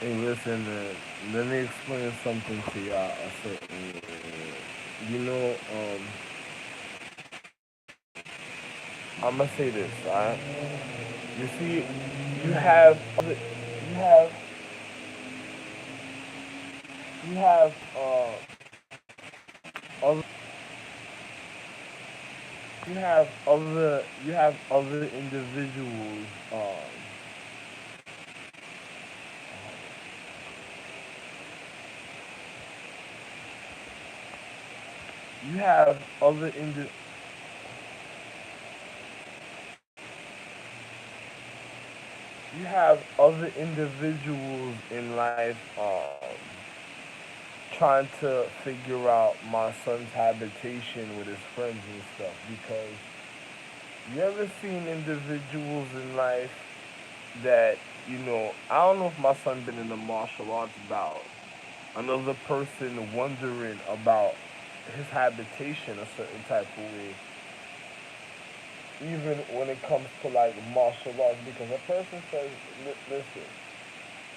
Hey, listen, let me explain something to y'all. You know, I'm gonna say this, alright? You see, you have other, you have, you have, other, you have other individuals, you have other indi- you have other individuals in life, trying to figure out my son's habitation with his friends and stuff because you ever seen individuals in life that, I don't know if my son been in a martial arts bout. Another person wondering about his habitation a certain type of way, even when it comes to like martial arts, because a person says, listen,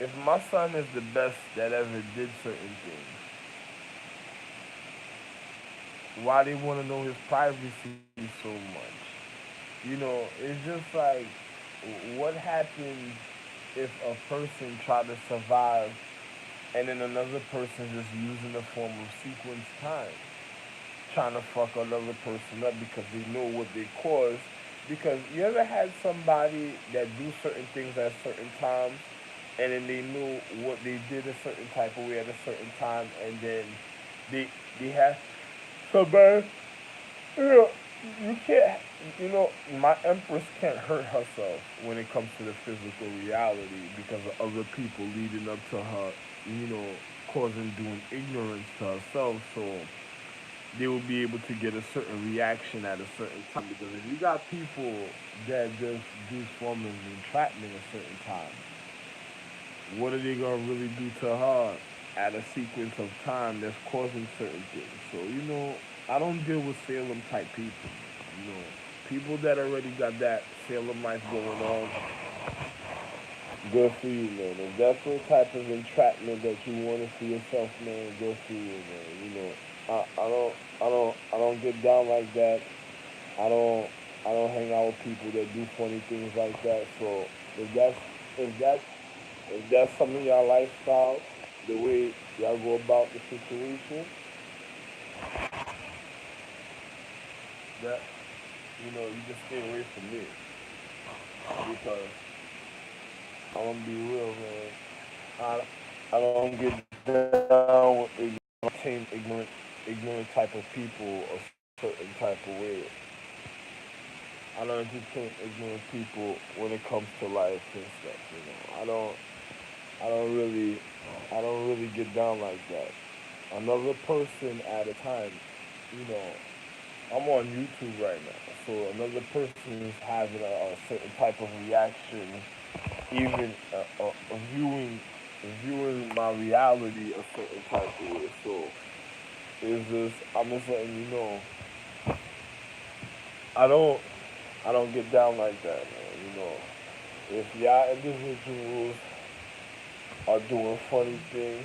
if my son is the best that ever did certain things, why they want to know his privacy so much? It's just like, what happens if a person try to survive and then another person just using the form of sequence time, trying to fuck another person up because they know what they caused? Because you ever had somebody that do certain things at certain times, and then they knew what they did a certain type of way at a certain time, and then they they have somebody, you know, you can't, my empress can't hurt herself when it comes to the physical reality because of other people leading up to her, you know, causing doing ignorance to herself. So they will be able to get a certain reaction at a certain time. Because if you got people that just do forms of entrapment at a certain time, what are they gonna really do to her at a sequence of time that's causing certain things? So I don't deal with Salem type people. People that already got that Salem life going on, good for you, man. If that's the type of entrapment that you want to see yourself, man, good for you, man. I don't get down like that. I don't, I don't hang out with people that do funny things like that. So if that's, if that's, if that's some of y'all lifestyles, the way y'all go about the situation, that you just stay away from me because I'm gonna be real, man. I don't get down with ignorant type of people a certain type of way. I don't entertain ignorant people when it comes to life and stuff. I don't really, I don't really get down like that. Another person at a time. You know, I'm on YouTube right now, so another person is having a certain type of reaction, even viewing my reality a certain type of way. So I'm just letting you know, I don't I don't get down like that, man. If y'all individuals are doing funny things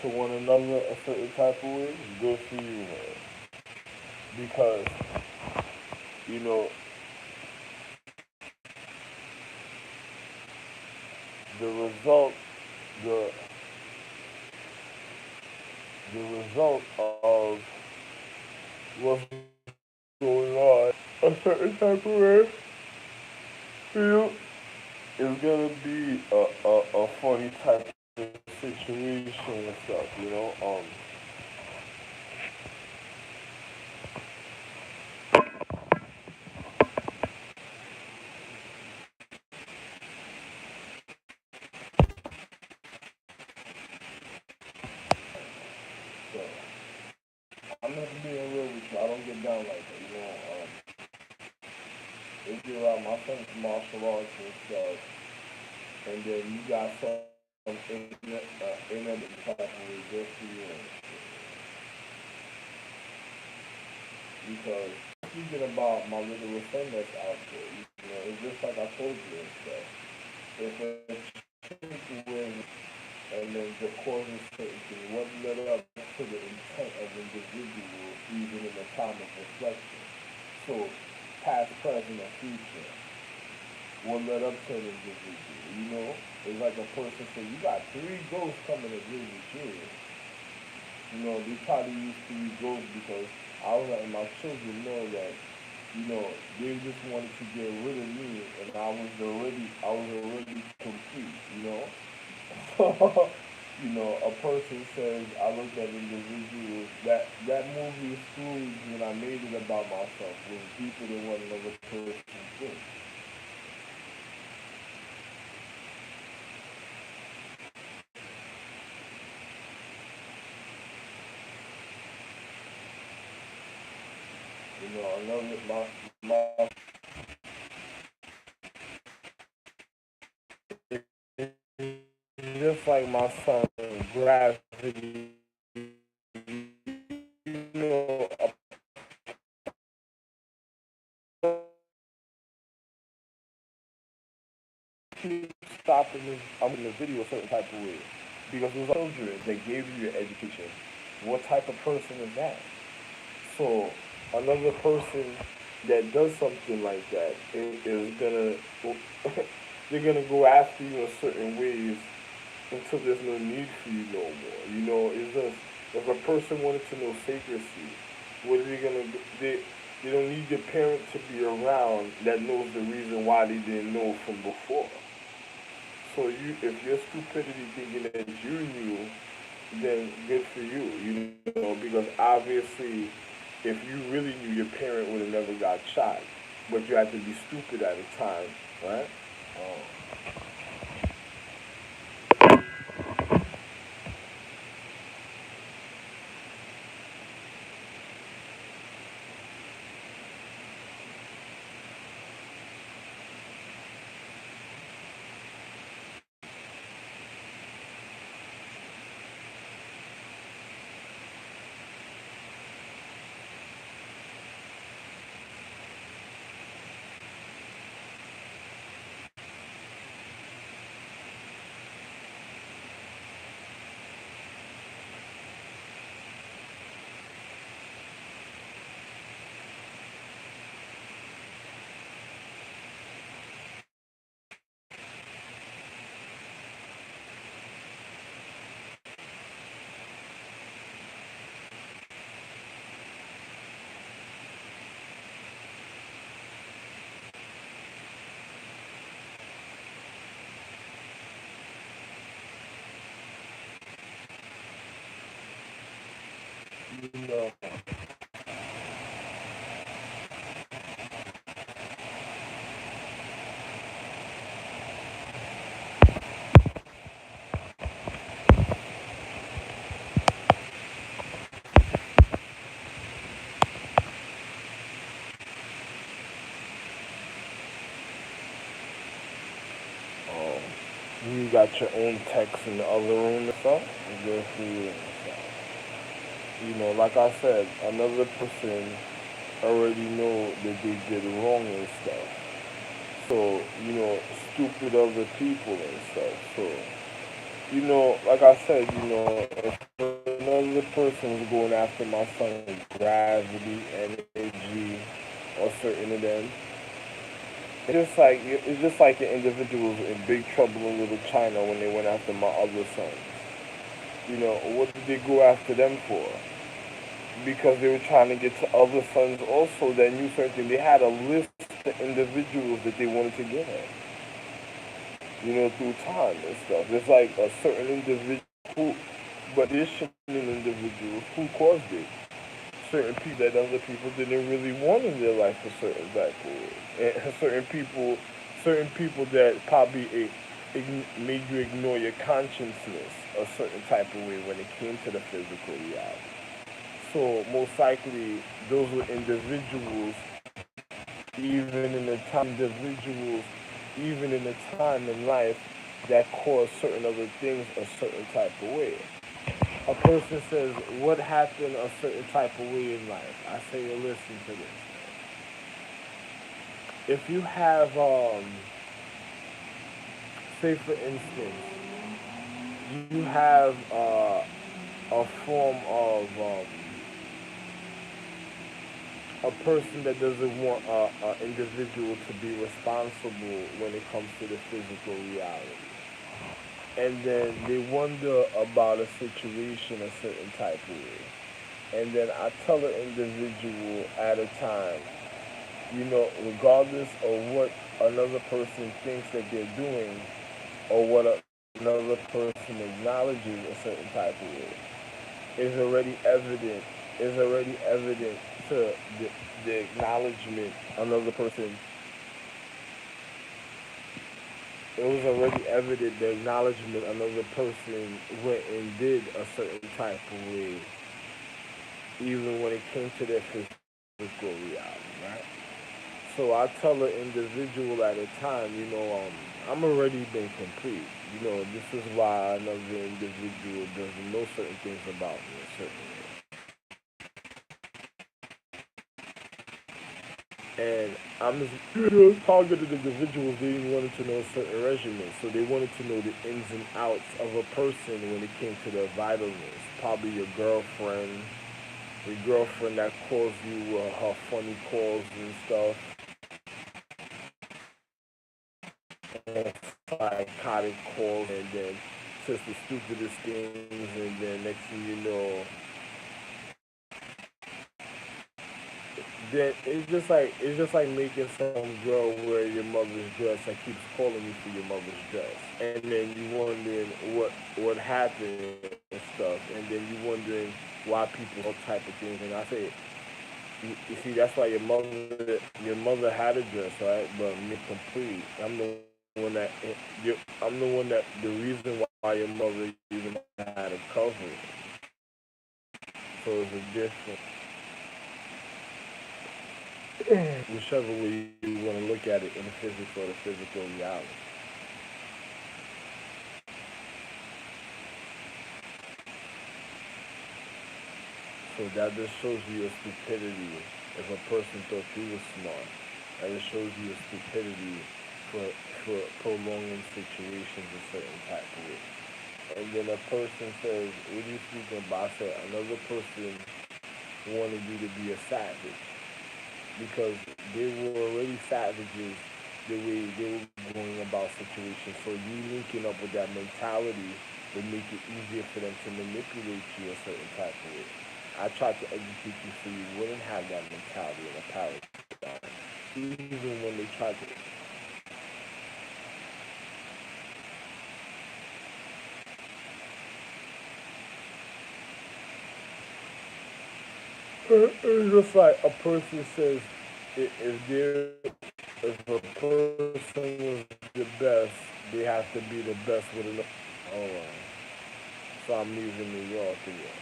to one another a certain type of way, good for you, man. Because you know the result, the the result of what's going on a certain type of way, you know, is gonna be a funny type of situation and stuff. So I'm just being real with you. I don't get down like that. If you're my son's martial arts and stuff, and then you got some ignorant type of way, good for you. Because speaking about my little friend that's out there, it's just like I told you and stuff. If a chick with and then the causes certain things. What led up to the intent of individuals, even in the time of reflection. So, past, present, or future. What led up to an individual? You know, it's like a person said, "You got three ghosts coming to visit you." You know, they probably used three ghosts because I was letting my children know that, they just wanted to get rid of me, and I was already complete. So, a person says I looked at individuals. That movie Scrooge, when I made it about myself, was deeper than what another person thinks. Another my just like my son gravity. A keep stopping this. I'm in the video a certain type of way because those children that gave you your education. What type of person is that? So another person that does something like that is gonna they're gonna go after you in certain ways until there's no need for you no more. It's just if a person wanted to know secrecy, what are they gonna do? They don't need the parent to be around that knows the reason why they didn't know from before. So if your stupidity thinking that you knew, then good for you. Because obviously, if you really knew, your parent would have never got shot, but you had to be stupid at the time, right? Oh, you know, um, you got your own text in the other room and stuff. Good for you. Like I said, another person already know that they did wrong and stuff. So, stupid other people and stuff. So, like I said, if another person was going after my son's gravity, energy, or certain of them, it's just like the individuals in Big Trouble in Little China when they went after my other sons. What did they go after them for? Because they were trying to get to other sons also that knew certain things. They had a list of individuals that they wanted to get at, through time and stuff. It's like a certain individual who, but additional individuals who caused it. Certain people that other people didn't really want in their life for certain type of way. And certain people that probably made you ignore your consciousness a certain type of way when it came to the physical reality. So most likely those were individuals, even in the time individuals, even in the time in life that caused certain other things a certain type of way. A person says, "What happened a certain type of way in life?" I say, "Well, listen to this. If you have, say for instance, you have a form of a person that doesn't want an individual to be responsible when it comes to the physical reality. And then they wonder about a situation a certain type of way. And then I tell an individual at a time, regardless of what another person thinks that they're doing or what another person acknowledges a certain type of way, is already evident, to the acknowledgement another person it was already evident the acknowledgement another person went and did a certain type of way, even when it came to their physical reality, right? So I tell an individual at a time, I'm already been complete. This is why another individual doesn't know certain things about me a certain way. And I'm just targeted individuals. They even wanted to know certain regimens, so they wanted to know the ins and outs of a person when it came to their vitalness. Probably your girlfriend that calls you her funny calls and stuff, and psychotic calls, and then says the stupidest things, and then next thing you know, then it's just like making some girl wear your mother's dress that keeps calling you for your mother's dress, and then you wondering what happened and stuff, and then you wondering why people all type of things. And I say, you see, that's why your mother had a dress, right? But me complete. I'm the one that the reason why your mother even had a cover. So it's a different, whichever way you want to look at it in the physics or the physical reality. So that just shows you your stupidity. If a person thought you were smart, that just shows you your stupidity for for prolonging situations a certain type of way. And then a person says, "What are you speaking about?" I said, "Another person wanted you to be a savage because they were already savages the way they were going about situations. So you linking up with that mentality would make it easier for them to manipulate you a certain type of way. I tried to educate you so you wouldn't have that mentality and a paradigm. Even when they tried to it's just like a person says, if a person was the best, they have to be the best with enough. Oh, so I'm leaving New York again.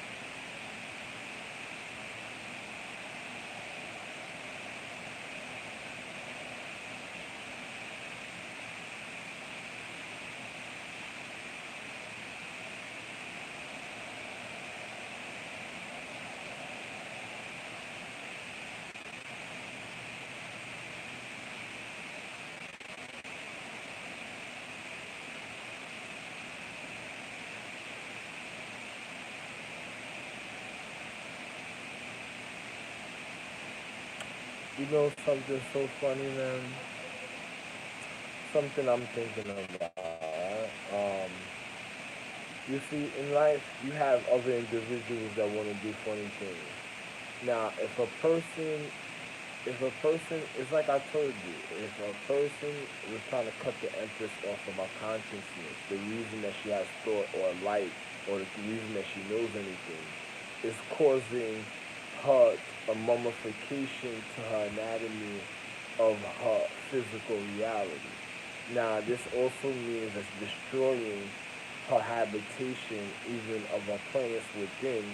You know something so funny, man? Something I'm thinking about. Right? You see, in life, you have other individuals that want to do funny things. Now, if a person, it's like I told you, if a person was trying to cut the empress off of our consciousness, the reason that she has thought or light, or the reason that she knows anything, is causing her a mummification to her anatomy of her physical reality. Now, this also means it's destroying her habitation, even of her planets within,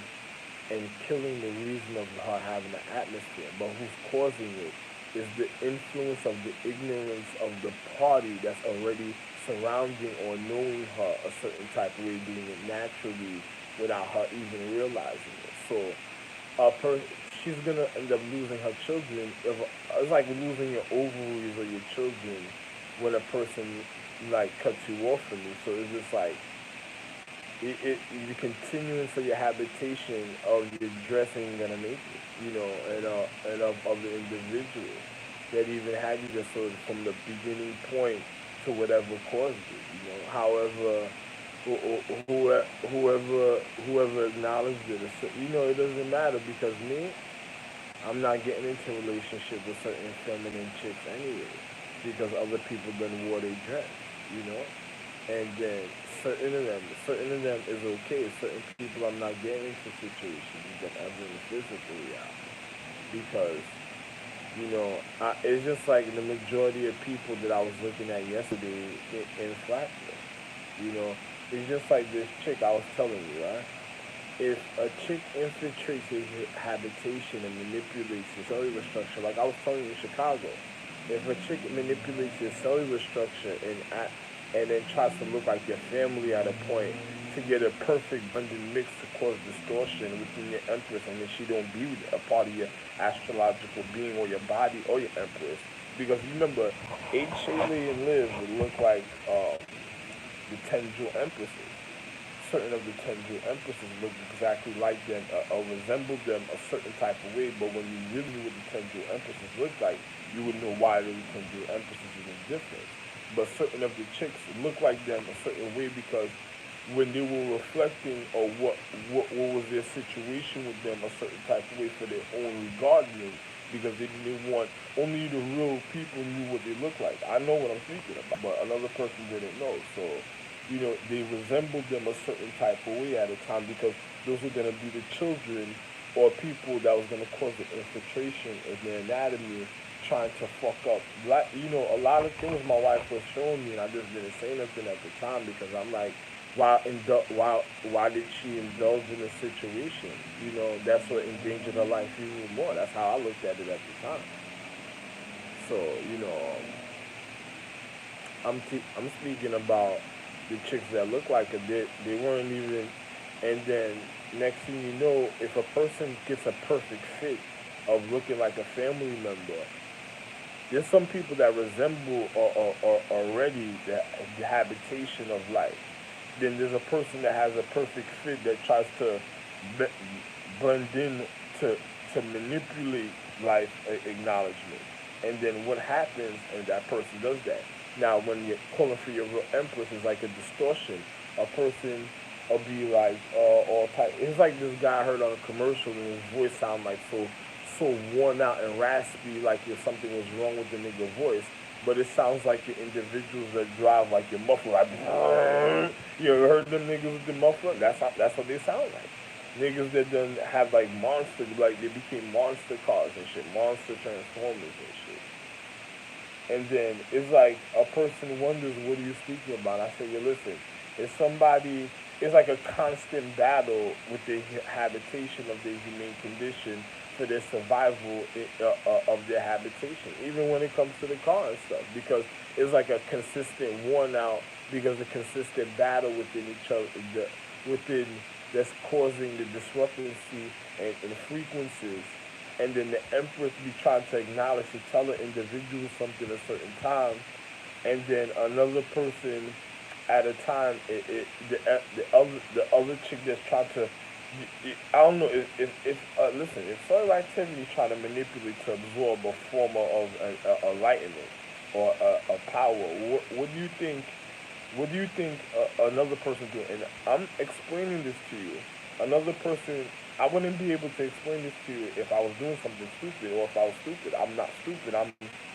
and killing the reason of her having an atmosphere. But who's causing it is the influence of the ignorance of the party that's already surrounding or knowing her a certain type of way, doing it naturally without her even realizing it. So she's gonna end up losing her children. It's like losing your ovaries or your children when a person like cuts you off from you. So it's just like the continuance of your habitation of your dressing gonna make it, and of the individual that even had you there, so from the beginning point to whatever caused it, however, whoever acknowledged it, it doesn't matter because me, I'm not getting into a relationship with certain feminine chicks anyway, because other people done wore their dress, you know. And then certain of them is okay. Certain people I'm not getting into situations that ever in the physical reality, because it's just like the majority of people that I was looking at yesterday in Flatbush. You know, it's just like this chick I was telling you, right? If a chick infiltrates his habitation and manipulates his cellular structure, like I was telling you in Chicago, if a chick manipulates his cellular structure and then tries to look like your family at a point to get a perfect blended mix to cause distortion within your empress, and then she don't be a part of your astrological being or your body or your empress, because remember, 8 Shaylee and Liv would look like the 10 jewel empresses. Certain of the 10 jewel empresses look exactly like them or resemble them a certain type of way, but when you really knew what the 10 jewel empresses look like, you would know why the 10 jewel empresses is different. But certain of the chicks look like them a certain way because when they were reflecting or what was their situation with them a certain type of way for their own regarding, because they didn't want only the real people knew what they looked like. I know what I'm speaking about, but another person didn't know. So, they resembled them a certain type of way at a time because those were gonna be the children or people that was gonna cause the infiltration of their anatomy trying to fuck up. Like, a lot of things my wife was showing me and I just didn't say nothing at the time because I'm like, why did she indulge in the situation? That's what endangered her life even more. That's how I looked at it at the time. So, I'm speaking about the chicks that look like her. They weren't even. And then next thing you know, if a person gets a perfect fit of looking like a family member, there's some people that resemble or already the habitation of life. Then there's a person that has a perfect fit that tries to be, blend in to to manipulate life acknowledgement. And then what happens, and that person does that. Now, when you're calling for your real empress, it's like a distortion. A person will be like all type. It's like this guy I heard on a commercial, and his voice sound like so worn out and raspy, like if something was wrong with the nigga voice. But it sounds like your individuals that drive like your muffler, like you ever heard them niggas with the muffler? That's what they sound like. Niggas that done have like monster, like they became monster cars and shit, monster transformers and shit. And then it's like a person wonders, what are you speaking about? I say, yo, listen, it's somebody, it's like a constant battle with the habitation of the humane condition for their survival of their habitation, even when it comes to the car and stuff, because it's like a consistent worn out, because the consistent battle within each other, within that's causing the discrepancy and frequencies, and then the empress be trying to acknowledge to tell an individual something a certain time, and then another person at a time, the other chick that's trying to, I don't know if listen, if solar activity trying to manipulate to absorb a form of a enlightenment or a power, what do you think? What do you think another person doing? And I'm explaining this to you. Another person, I wouldn't be able to explain this to you if I was doing something stupid, or if I was stupid. I'm not stupid. I'm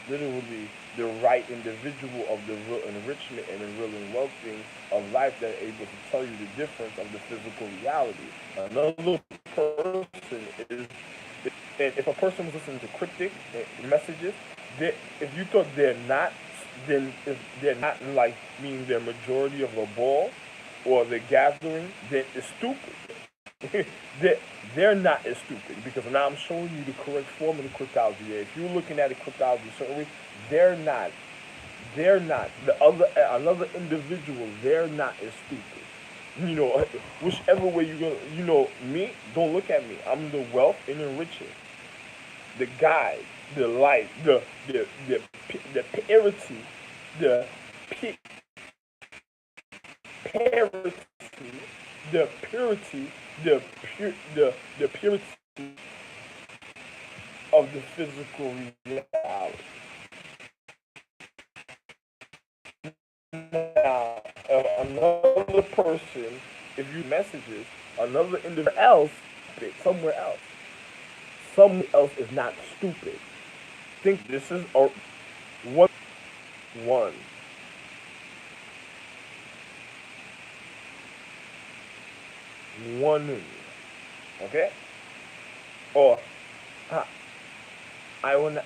literally the right individual of the real enrichment and the real enwealthing of life that are able to tell you the difference of the physical reality. Another person is, and if a person was listening to cryptic messages, if you thought they're not, then if they're not like meaning the majority of a ball or the gathering, then it's stupid. they're, they're not as stupid because now I'm showing you the correct form of the cryptology. If you're looking at the cryptology a certain way, they're not. They're not. The other another individual, they're not as stupid. Whichever way you go, me, don't look at me. I'm the wealth and enriching, the guide, the light, the purity, the parity the purity, the purity of the physical reality. Now, another person, if you messages, another individual else, somewhere else, someone else is not stupid. Think this is a one, one, okay? Or I, I will not.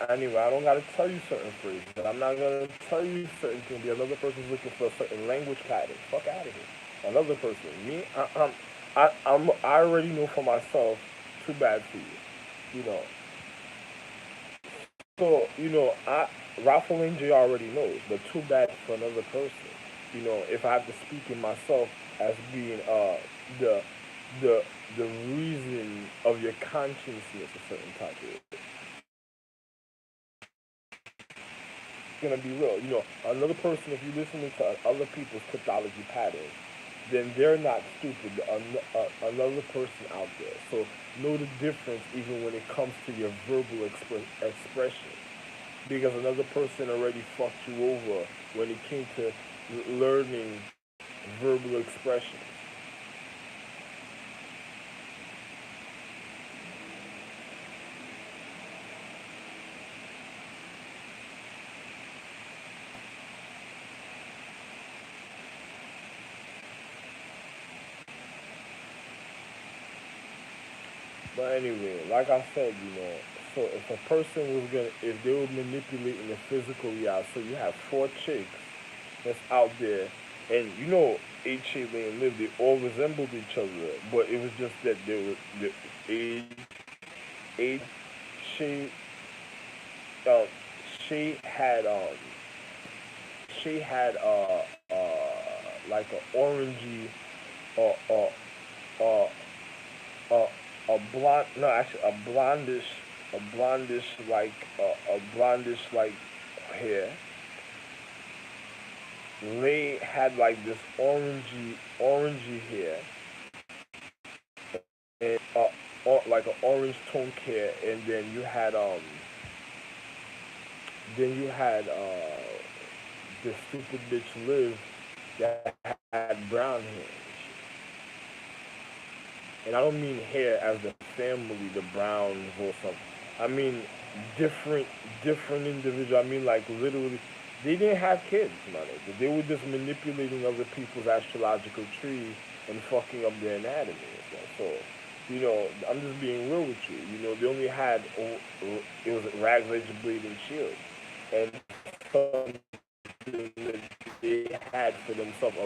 Anyway, I don't gotta tell you certain phrases. I'm not gonna tell you certain things. The other person's looking for a certain language pattern. Fuck out of here. Another person. Me, I already know for myself. Too bad for you. You know. So Raffle and J already knows, but too bad for another person. If I have to speak in myself as being the the the reason of your consciousness a certain type of gonna be real. Another person, if you're listening to other people's cryptology patterns, then they're not stupid. Another person out there. So know the difference even when it comes to your verbal expression. Because another person already fucked you over when it came to learning verbal expressions. But anyway, like I said, so if a person was gonna, if they were manipulating the physical reality, so you have four chicks that's out there, and H.A. and Liv, they all resembled each other, but it was just that they were the H. Shay, uh, Shay had Shay had like a orangey or uh, a a blonde, no, actually a blondish like a blondish like hair. Lay had like this orangey hair, and like an orange tone hair, and then you had this stupid bitch Liv that had brown hair. And I don't mean hair as the family, the Browns or something. I mean different, different individual. I mean like literally, they didn't have kids, man. They were just manipulating other people's astrological trees and fucking up their anatomy and stuff. So, I'm just being real with you. They only had it was rags, edge, blade, and shield, and something that they had for themselves,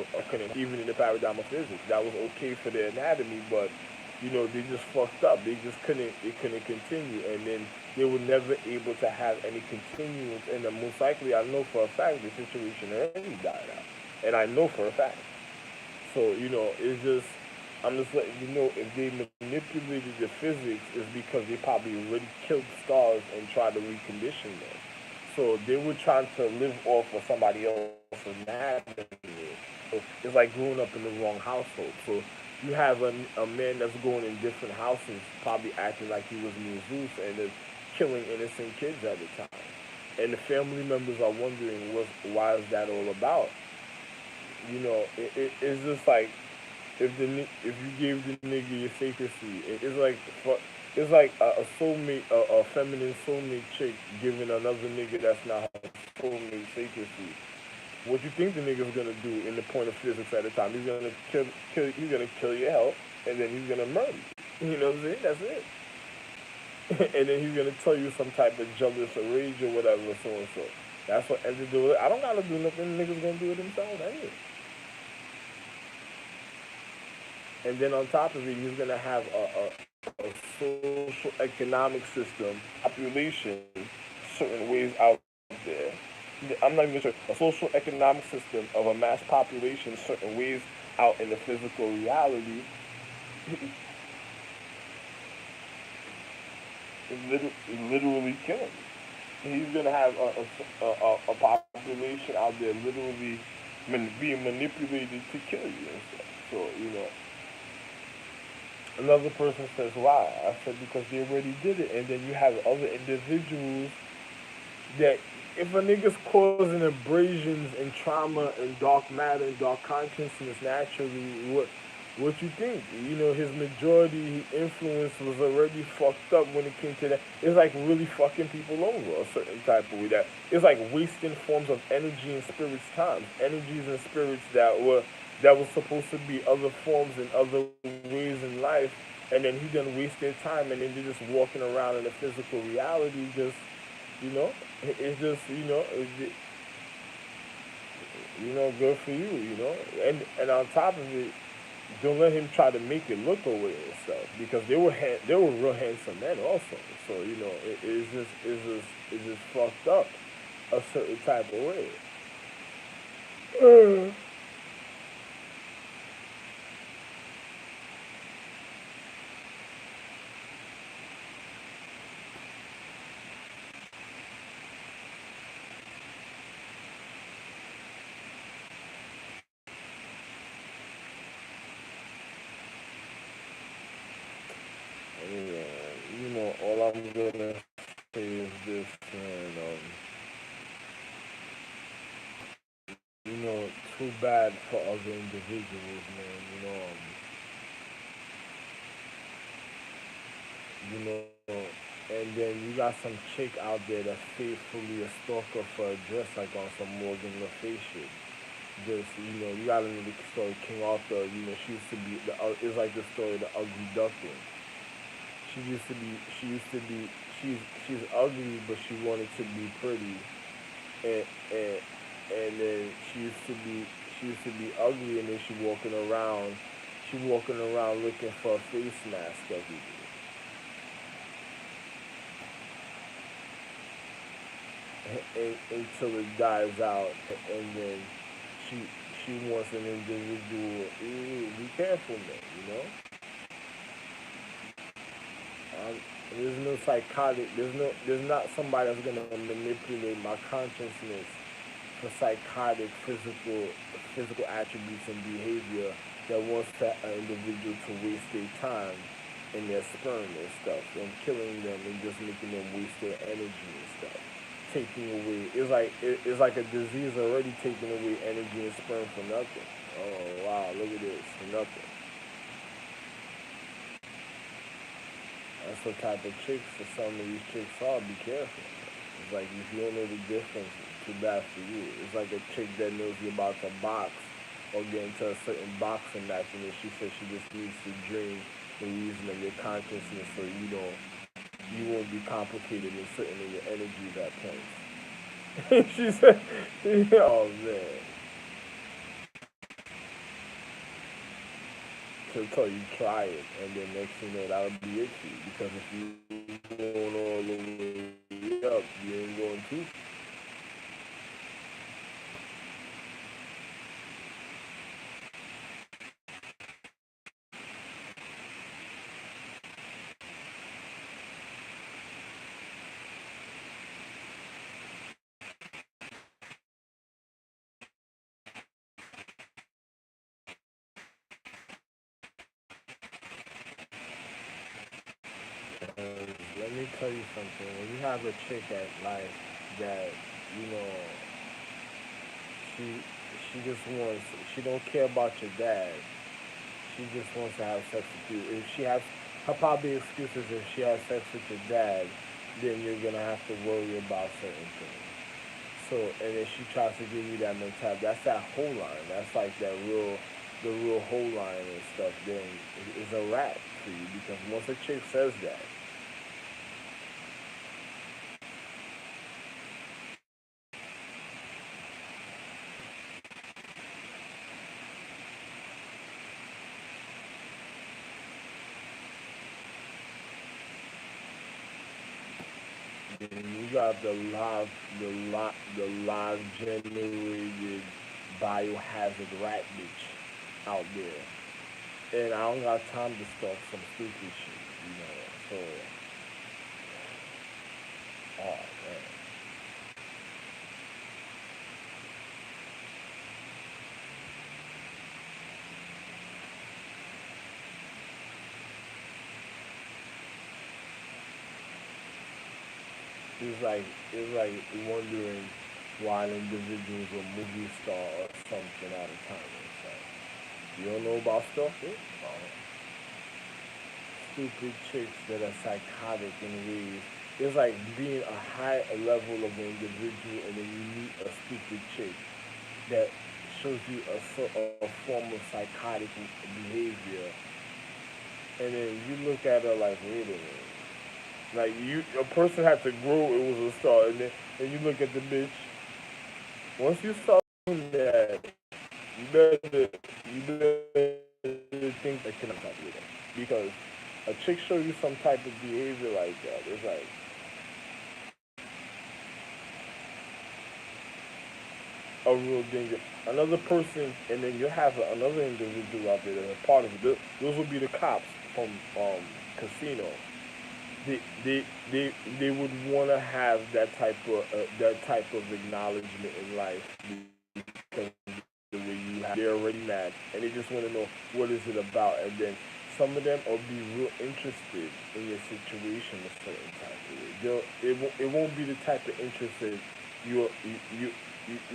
even in the paradigm of physics, that was okay for their anatomy, but they just fucked up. They couldn't continue, and then they were never able to have any continuance. And then most likely, I know for a fact the situation already died out, and I know for a fact. So it's just I'm just letting you know if they manipulated the physics, is because they probably already killed stars and tried to recondition them. So they were trying to live off of somebody else's anatomy. So it's like growing up in the wrong household. So you have a man that's going in different houses, probably acting like he was new Zeus and is killing innocent kids at the time. And the family members are wondering why is that all about? It's just like if you gave the nigga your secrecy, it's like a soulmate, a feminine soulmate chick giving another nigga that's not her soulmate secrecy. What you think the nigga's gonna do in the point of physics at the time? He's gonna he's gonna kill your health, and then he's gonna murder you. You know what I'm saying? That's it. And then he's gonna tell you some type of jealous or rage or whatever, so and so. That's what ends up doing. I don't gotta do nothing. The niggas gonna do it themselves anyway. And then on top of it, he's gonna have a social economic system, population, certain ways out there. I'm not even sure. A social economic system of a mass population, certain ways out in the physical reality, is literally killing. He's gonna have a population out there literally being manipulated to kill you and stuff. So Another person says, why? I said, because they already did it. And then you have other individuals that if a nigga's causing abrasions and trauma and dark matter and dark consciousness naturally, what you think? You know, his majority influence was already fucked up when it came to that. It's like really fucking people over a certain type of way. That it's like wasting forms of energy and spirits times. Energies and spirits that was supposed to be other forms and other ways in life, and then he done waste their time, and then they're just walking around in a physical reality, just you know, it's just good for you, and on top of it, don't let him try to make it look away and stuff because they were real handsome men also. So it's just fucked up a certain type of way. Yeah, all I'm gonna say is this, man. You know, too bad for other individuals, man. And then you got some chick out there that's faithfully a stalker for a dress like on some Morgan Le Fay shit. Just you gotta know the story King Arthur. She used to be it's like the story of the ugly duckling. She used to be she used to be she's ugly, but she wanted to be pretty, and and and then she used to be ugly, and then she walking around looking for a face mask every day, until it dies out, and then she she wants an individual. Be careful, man. Um, there's no psychotic. There's not somebody that's gonna manipulate my consciousness for psychotic physical attributes and behavior that wants an individual to waste their time and their sperm and stuff and killing them and just making them waste their energy and stuff. Taking away it's like a disease already taking away energy and sperm for nothing. Oh wow, look at this for nothing. That's the type of chicks that some of these chicks are. Be careful. It's like if you don't know the difference, it's too bad for you. It's like a chick that knows you're about to box or get into a certain boxing match, and then she says she just needs to drain the reason of your consciousness so you won't be complicated and sitting in your energies at points. She said, "Oh man." To tell you try it, and then next thing you know that'll be it for you. Because if you going all the way up, you ain't going too. Let me tell you something. When you have a chick at life that you know she she just wants she don't care about your dad. She just wants to have sex with you. If she has her probably excuses if she has sex with your dad, then you're gonna have to worry about certain things. So, and if she tries to give you that mentality, that's that whole line. That's like the real whole line and stuff. Then it's a wrap for you because once a chick says that, then you got the live generated biohazard rat bitch out there, and I don't got time to stalk some stupid shit. So, oh man. It's like wondering why an individual's a movie star or something at a time. It's like you don't know about stuff. Stupid chicks that are psychotic in ways. It's like being a high level of an individual and then you meet a stupid chick that shows you a form of psychotic behavior, and then you look at her like, wait a minute, like a person had to grow. It was a star, and you look at the bitch. Once you saw that, you better think that cannot stop with it because a chick show you some type of behavior like that. It's like a real danger. Another person, and then you have another individual out there that's a part of it. Those will be the cops from casino. They would want to have that type of acknowledgement in life because the way you have they're already mad and they just want to know what is it about, and then some of them will be real interested in your situation a certain type of way. It won't be the type of interest that you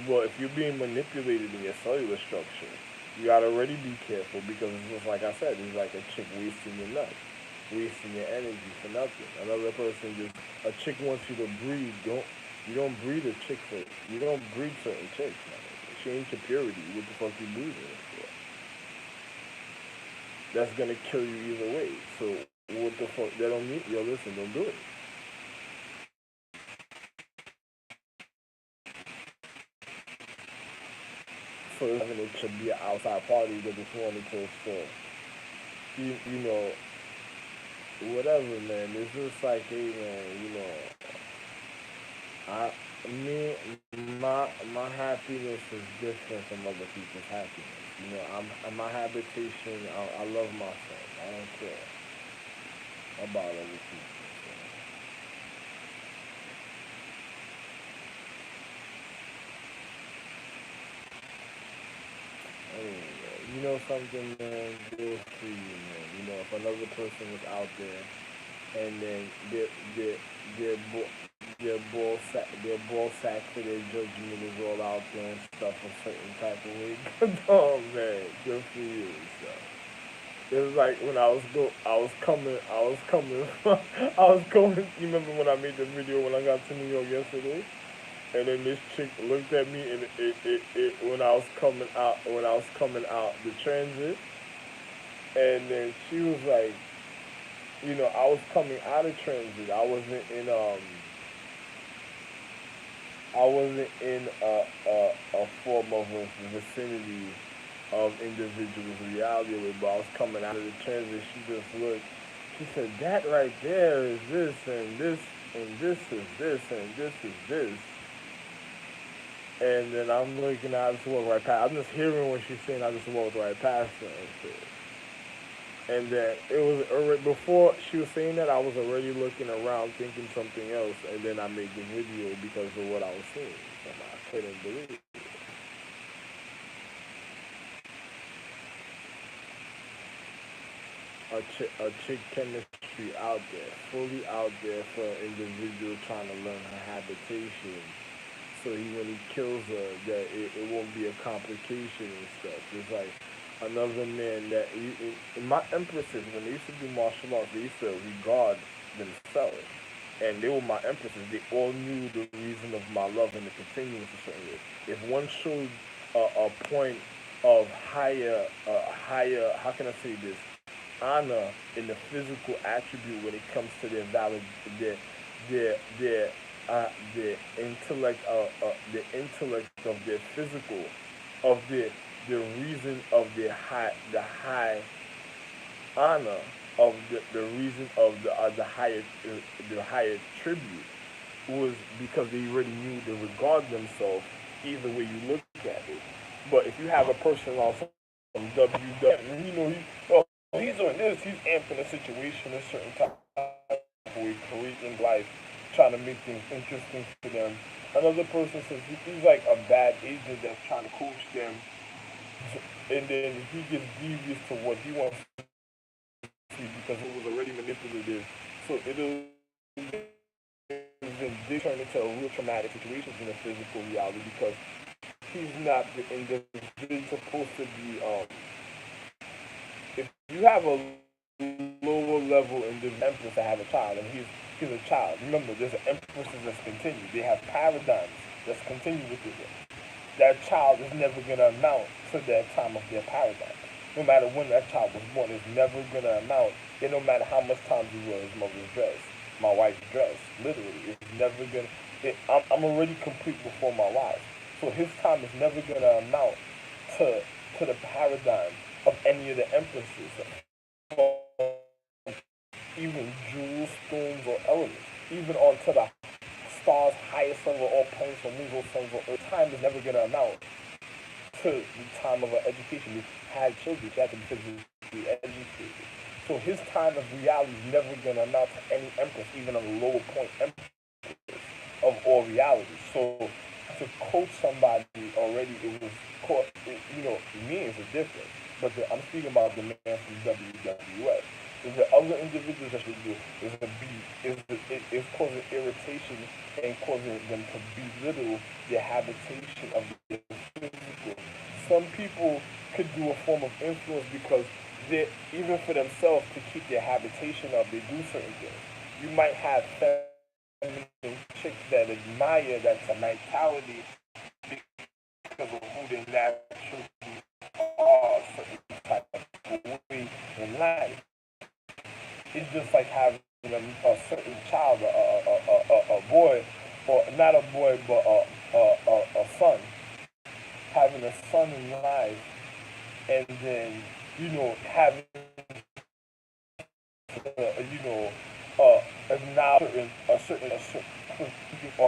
well, if you're being manipulated in your cellular structure, you gotta already be careful because it's just like I said, it's like a chick wasting your nuts, wasting your energy for nothing. Another person just a chick wants you to breed. You don't breed a chick for you don't breed certain chicks, man. She ain't your purity. What the fuck you breeding her for? That's gonna kill you either way. So what the fuck? That don't mean yo. Listen, don't do it. So having it should be an outside party that just wanted to you know whatever, man. It's just like, hey, man, I me my happiness is different from other people's happiness. My habitation. I love myself. I don't care about other people. So, anyway, something, man. Good for you, man. If another person was out there and then their bo- their ball sack for their judgment is all out there and stuff a certain type of way. Oh man, good for you. So it was like when I was coming, I was coming. You remember when I made the video when I got to New York yesterday? And then this chick looked at me and when I was coming out the transit, and then she was like, I was coming out of transit. I wasn't in a form of a vicinity of individuals reality with, but I was coming out of the transit. She just looked. She said, "That right there is this, and this, and this is this, and this is this." And then I'm looking, I just walk right past. I'm just hearing what she's saying. I just walked right past her and shit. And then it was already before she was saying that I was already looking around thinking something else, and then I made the video because of what I was seeing. So I couldn't believe it. A chick chemistry out there, fully out there for an individual trying to learn her habitation. So when he kills her, that it won't be a complication and stuff. It's like another man that in my empresses when they used to do martial arts, they used to regard themselves, and they were my empresses. They all knew the reason of my love and the continuance of certain way. If one showed a point of higher, how can I say this, honor in the physical attribute when it comes to their their the the intellect of their physical, of the reason of the high honor of the reason of the higher tribute was because they already knew to regard themselves either way you look at it. But if you have a person on some WW, he's doing this, he's amping the situation a certain type of way, creating life, trying to make things interesting for them. Another person says he's like a bad agent that's trying to coach them, and then he gets devious to what he wants to see because it was already manipulative. So it is then they turn into real traumatic situations in the physical reality because he's not the individual supposed to be. If you have a lower level individual empress to have a child, and he's a child. Remember, there's an empresses that's continued. They have paradigms that's continued with it. That child is never gonna amount to that time of their paradigm. No matter when that child was born, it's never gonna amount. And no matter how much time he wears his mother's dress, my wife's dress, literally, it's never gonna. I'm already complete before my wife, so his time is never gonna amount to the paradigm of any of the empresses, even jewels, stones, or elements, even onto the stars' highest level, all planets or moons or suns or earth. Time is never gonna amount to the time of an education. You had children, you had to be physically educated. So his time of reality is never going to amount to any empress, even on the lower point empress of all reality. So to coach somebody already, it was caught, me is a difference. But I'm speaking about the man from WWF. There's the other individuals that should do is causing irritation and causing them to belittle the habitation of the physical. Some people could do a form of influence because they, even for themselves to keep their habitation up, they do certain things. You might have feminine chicks that admire that mentality because of who they naturally are, certain type of way in life. It's just like having a certain child, a boy, or not a boy, but a son. Having a son in life, and then having acknowledge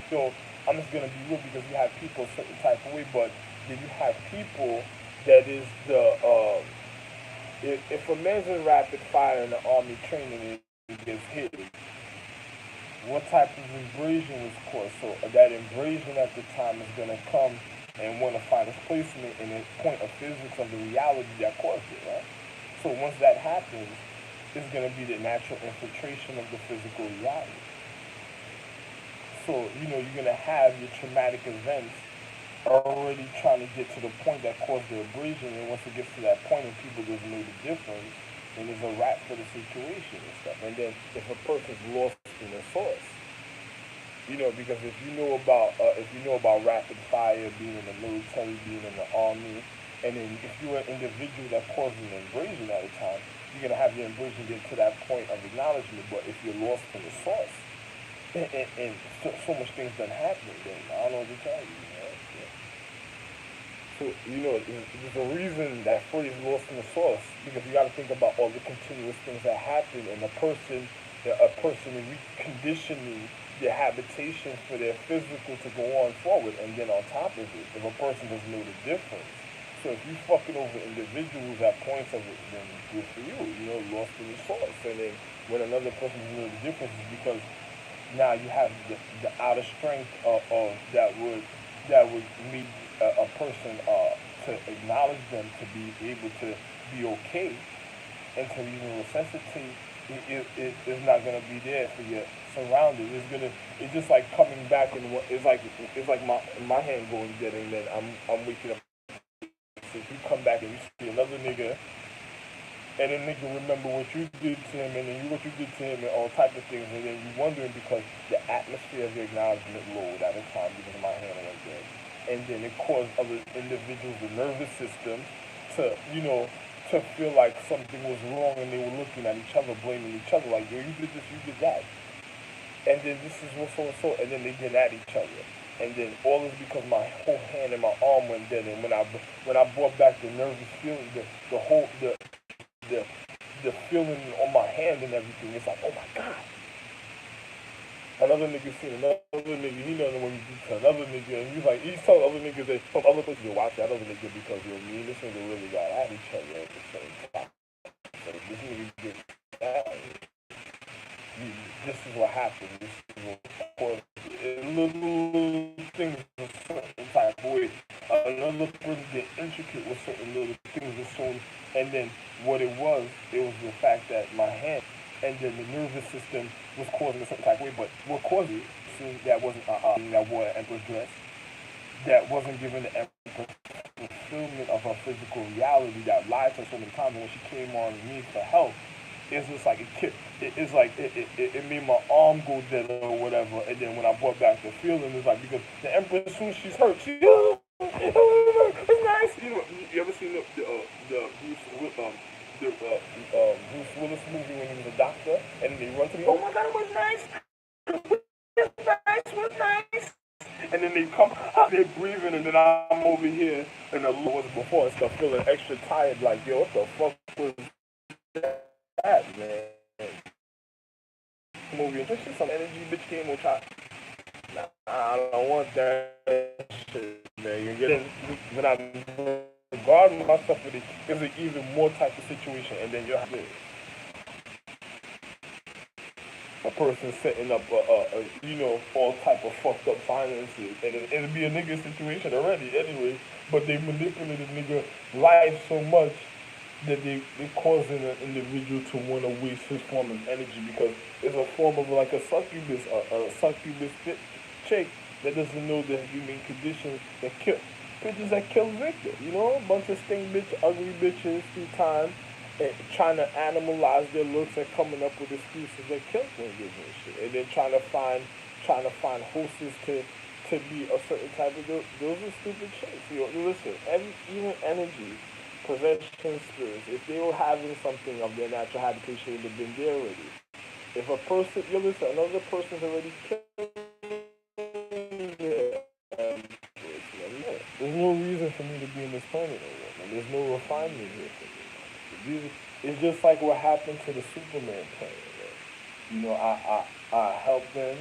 so I'm just gonna be real because you have people a certain type of way, but then you have people that is if a man's in rapid fire in the army training and he gets hit, what type of abrasion was caused? So that abrasion at the time is gonna come and want to find its placement in the point of physics of the reality that caused it, right? So once that happens, it's going to be the natural infiltration of the physical reality. So, you're going to have your traumatic events already trying to get to the point that caused the abrasion, and once it gets to that point and people doesn't know the difference, then there's a wrap for the situation and stuff. And then if a person's lost in the source, because if you know about rapid fire, being in the military, being in the army, and then if you're an individual that causes an abrasion at a time, you're gonna have your abrasion get to that point of acknowledgement. But if you're lost in the source, and so much things done happen, then I don't know what to tell you. Yeah. So there's a reason that phrase lost in the source because you got to think about all the continuous things that happen, and a person reconditioning their habitation for their physical to go on forward. And then on top of it, if a person doesn't know the difference, so if you fucking over individuals at points of it, then good for you, lost in the source. And then when another person doesn't know the difference is because now you have the outer strength of that would meet a person to acknowledge them, to be able to be okay, and to even resuscitate. It's not gonna be there for your surroundings. It's just like coming back and it's like my hand going dead, and then I'm waking up. So if you come back and you see another nigga, and the nigga remember what you did to him, and then what you did to him, and all types of things, and then you wondering because the atmosphere of the acknowledgement lowered at a time because my hand went dead, and then it caused other individuals, the nervous system, to to feel like something was wrong, and they were looking at each other, blaming each other, like, yo, you did this, you did that. And then this is what so and so, and then they get at each other. And then all is because my whole hand and my arm went dead. And when I brought back the nervous feeling, the feeling on my hand and everything, it's like, oh my god. Another nigga seen another nigga, he know when you do to another nigga, and he's telling other niggas that from other places to watch that other nigga because me and this nigga really got at each other at the same time. So this nigga gets that. This is what happened. This is what caused little things a certain type of way. Another person get intricate with certain little things and so on. And then what it was the fact that my hand and then the nervous system was causing a certain type of way. But what caused it? person that wasn't that wore an emperor dress, that wasn't given the emperor fulfillment of her physical reality, that lied to her so many times. And when she came on me for help, it's just like it's like it made my arm go dead or whatever. And then when I brought back the feeling, it's like because the empress, as soon as she's hurt, she it's nice. You know, you ever seen the Bruce Willis movie when he was a doctor, and then they run to me, oh my god, it was nice. It's nice, it was nice. And then they come, they're breathing, and then I'm over here, and the Lord was before and stuff, feeling extra tired, like, yo, what the fuck was that, man? Movie, and just some energy, bitch came with try. Nah, I don't want that shit, man. You get it? When I guard myself with it, it's an even more type of situation, and then you have this. A person setting up you know, all type of fucked up finances, and it'll be a nigga situation already anyway, but they manipulated nigga life so much that they causing an individual to want to waste his form of energy because it's a form of like a succubus chick that doesn't know the human condition that kill bitches that kill victims, you know, a bunch of stink bitch, ugly bitches through time and trying to animalize their looks and coming up with excuses that kill niggas and shit, and then trying to find horses to be a certain type of those are stupid shit. You know, listen, even energy, possession spirits, if they were having something of their natural habitation, it would have been there already. If a person, you listen, another person's already killed there. There's no reason for me to be in this planet no more. There's no refinement here for me. It's just like what happened to the Superman planet. You know, I helped them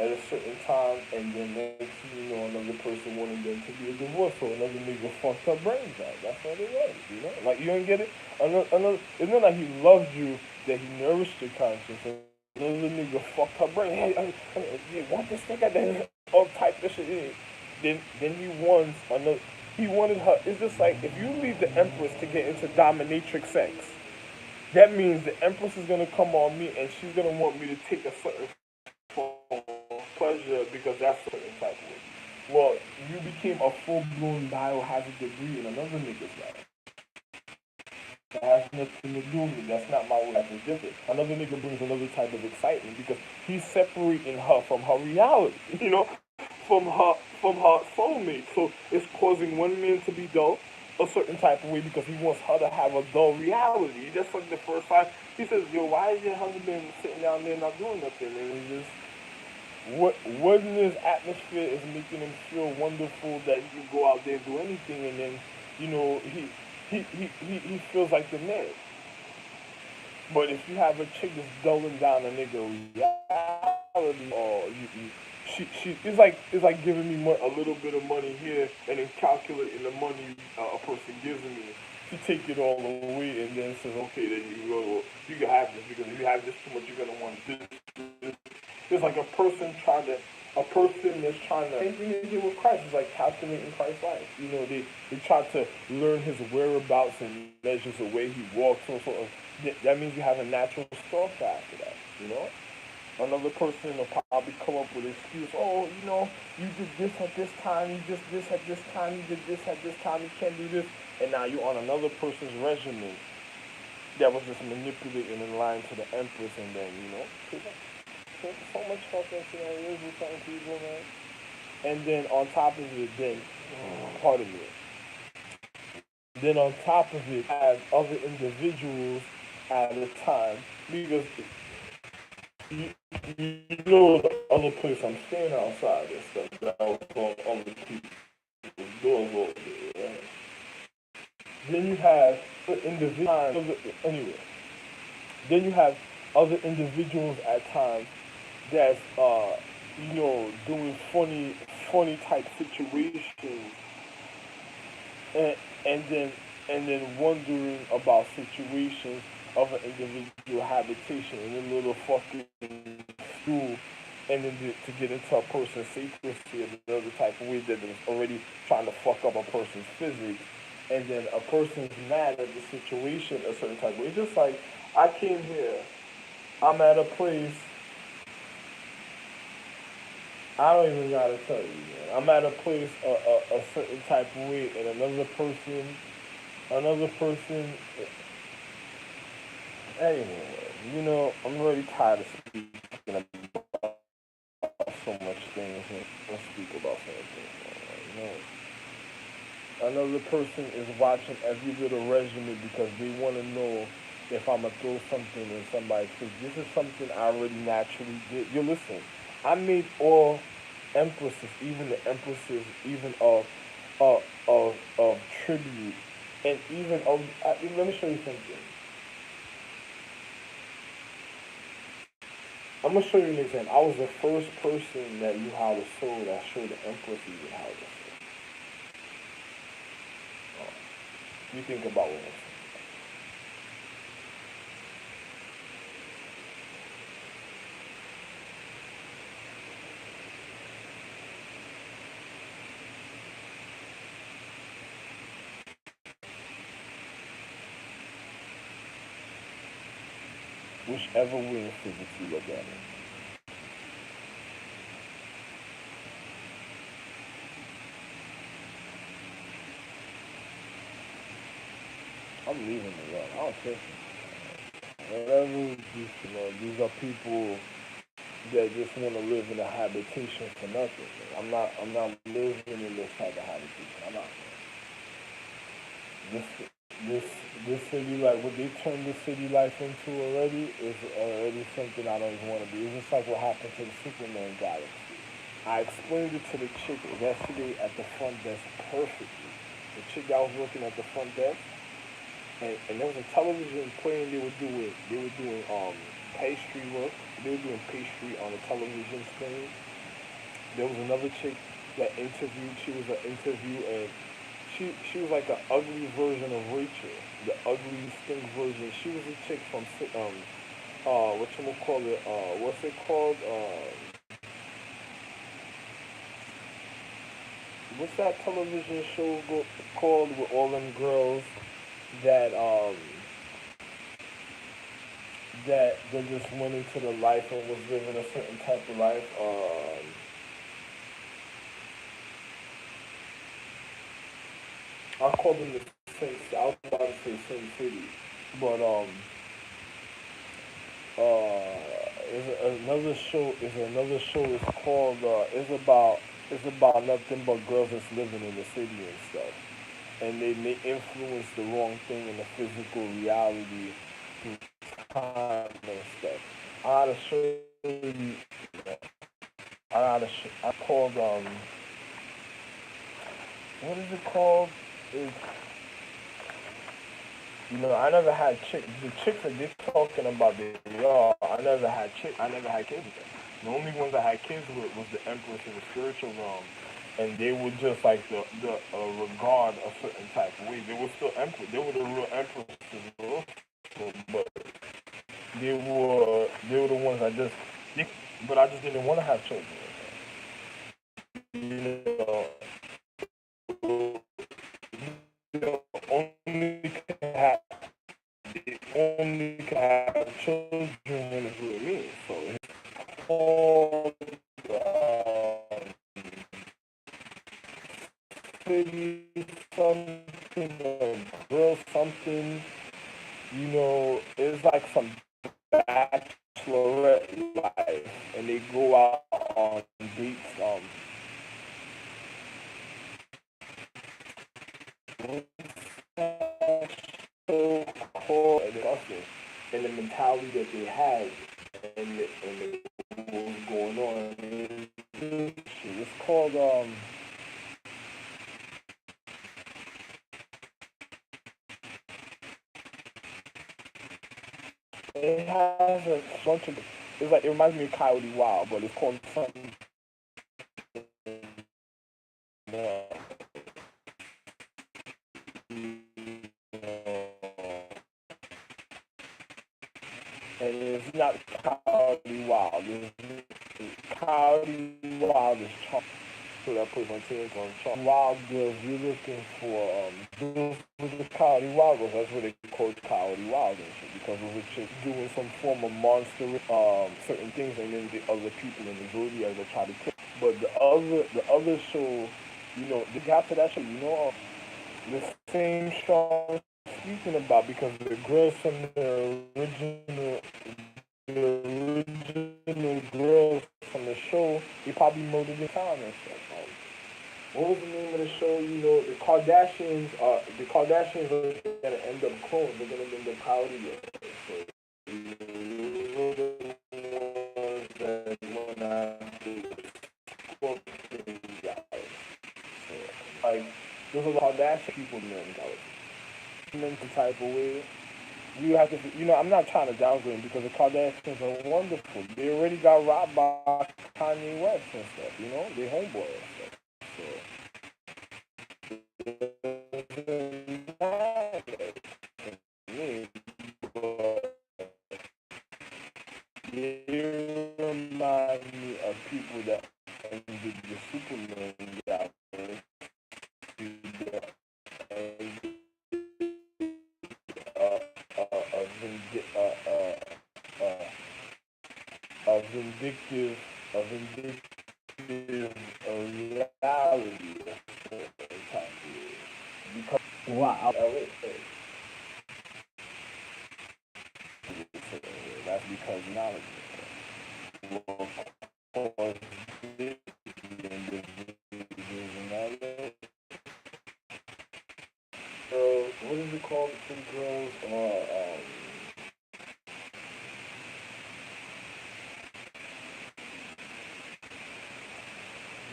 at a certain time, and then next thing you know, another person wanted them to be a divorce, so another nigga fucked her brains out. That's what it was, you know? Like, you don't get it? It's not like he loved you, that he nourished your conscience. Another nigga fucked her brain. Hey, you want this nigga? Then all type of shit. Then he wanted her. It's just like, if you leave the Empress to get into dominatrix sex, that means the Empress is gonna come on me, and she's gonna want me to take a certain pleasure because that's a certain type of way. Well, you became a full-blown biohazard debris in another nigga's life. That has nothing to do with me. That's not my life. It's different. Another nigga brings another type of excitement because he's separating her from her reality, you know, from her soulmate. So it's causing one man to be dull a certain type of way because he wants her to have a dull reality. Just like the first time, he says, yo, why is your husband sitting down there not doing nothing? And he just what in his atmosphere is making him feel wonderful that he can go out there and do anything, and then, you know, he feels like the man. But if you have a chick that's dulling down a nigga reality, or it's like giving me a little bit of money here and then calculating the money a person gives me to take it all away, and then says, okay, then you can have this because if you have this too much, you're gonna want this. It's like a person that's trying to, same thing they did with Christ. It's like calculating Christ's life. You know, they try to learn his whereabouts and measures the way he walks. So that means you have a natural stalker after that, you know? Another person will probably come up with an excuse. Oh, you know, you did this at this time, you did this at this time, you did this at this time, you can't do this. And now you're on another person's regimen that was just manipulating and lying to the Empress, and then, you know, so much fucking scenarios with certain people, man. And then on top of it, pardon me. Then on top of it, have other individuals at a time, because you, you know the other place I'm staying outside and stuff, that I was on other people's doors over there, right? Then you have individuals, anyway, then you have other individuals at times that's you know, doing funny type situations, and then wondering about situations of an individual habitation in a little fucking school, and then to get into a person's secrecy in another type of way that is already trying to fuck up a person's physics, and then a person's mad at the situation a certain type of way. It's just like, I came here, I'm at a place, I don't even gotta tell you, man. I'm at a place a certain type of way, and another person. Anyway, I'm really tired of speaking about so much things and let's speak about something. Another person is watching every little regimen because they want to know if I'm gonna throw something in somebody's face. This is something I already naturally did. You listen, I made all empresses, even the empresses, even of tribute, and even of. Let me show you something. I'm gonna show you an example. I was the first person that knew how to sew that showed the empress even how to sew. You think about what I'm saying. Whichever way in physics you look at it. I'm leaving it alone. I don't care. Whatever, these are people that just want to live in a habitation for nothing. I'm not living in this type of habitation. I'm not. This, this, this city life, what they turned this city life into already is already something I don't even want to be. It's just like what happened to the Superman galaxy. I explained it to the chick yesterday at the front desk perfectly. The chick that was working at the front desk, and there was a television playing. They were doing pastry work. They were doing pastry on the television screen. There was another chick that interviewed. She was an interview, and she was like an ugly version of Rachel, the ugly stink version. She was a chick from what you call it? What's it called? What's that television show called with all them girls that that just went into the life and was living a certain type of life? I call them the Sin. I was about to say Sin City, but is another show. It's called. It's about nothing but girls that's living in the city and stuff, and they influence the wrong thing in the physical reality through time and stuff. I gotta show you. I called what is it called? It's I never had chicks. The chicks that they're talking about, they are. I never had kids with them. The only ones I had kids with was the Empress in the spiritual realm, and they were just like the regard a certain type of way. They were still Empress. They were the real Empresses also, but they were the ones but I just didn't want to have children with them. Only can have only can have children when it's with me. So it's called city something or girl something. It's like some bachelorette life, and they go out on dates. So called and disgusting, and the mentality that they had, and what was going on. It's called It has a bunch of. It's like it reminds me of Coyote Wild, but it's called something. Uh, and it's not Coyote Wild. Coyote Wild is Charm. So that puts my team on Charm. Wild girls, you're looking for girls with the Coyote Wild girls. That's what they call Coyote Wild and shit, because it was a chick doing some form of monster certain things, and then the other people in the zodiac that try to kill. But the other show, the gap to that show, the same show I'm speaking about, because the girls from the original girls from the show, they probably murdered in time and stuff. What was the name of the show? The Kardashians are gonna end up clones. They're gonna end up parody it. So those are the ones that went after scorpion guys. So, like, those are the Kardashian people doing guys. Mental type of way. You have to, I'm not trying to downgrade them, because the Kardashians are wonderful. They already got robbed by Kanye West and stuff. They homeboy and stuff. So it remind me of people that ended the Superman guy, a vindictive, reality type. Because wow, that's because knowledge will cause the individuals and others. So what is it called? The two girls, or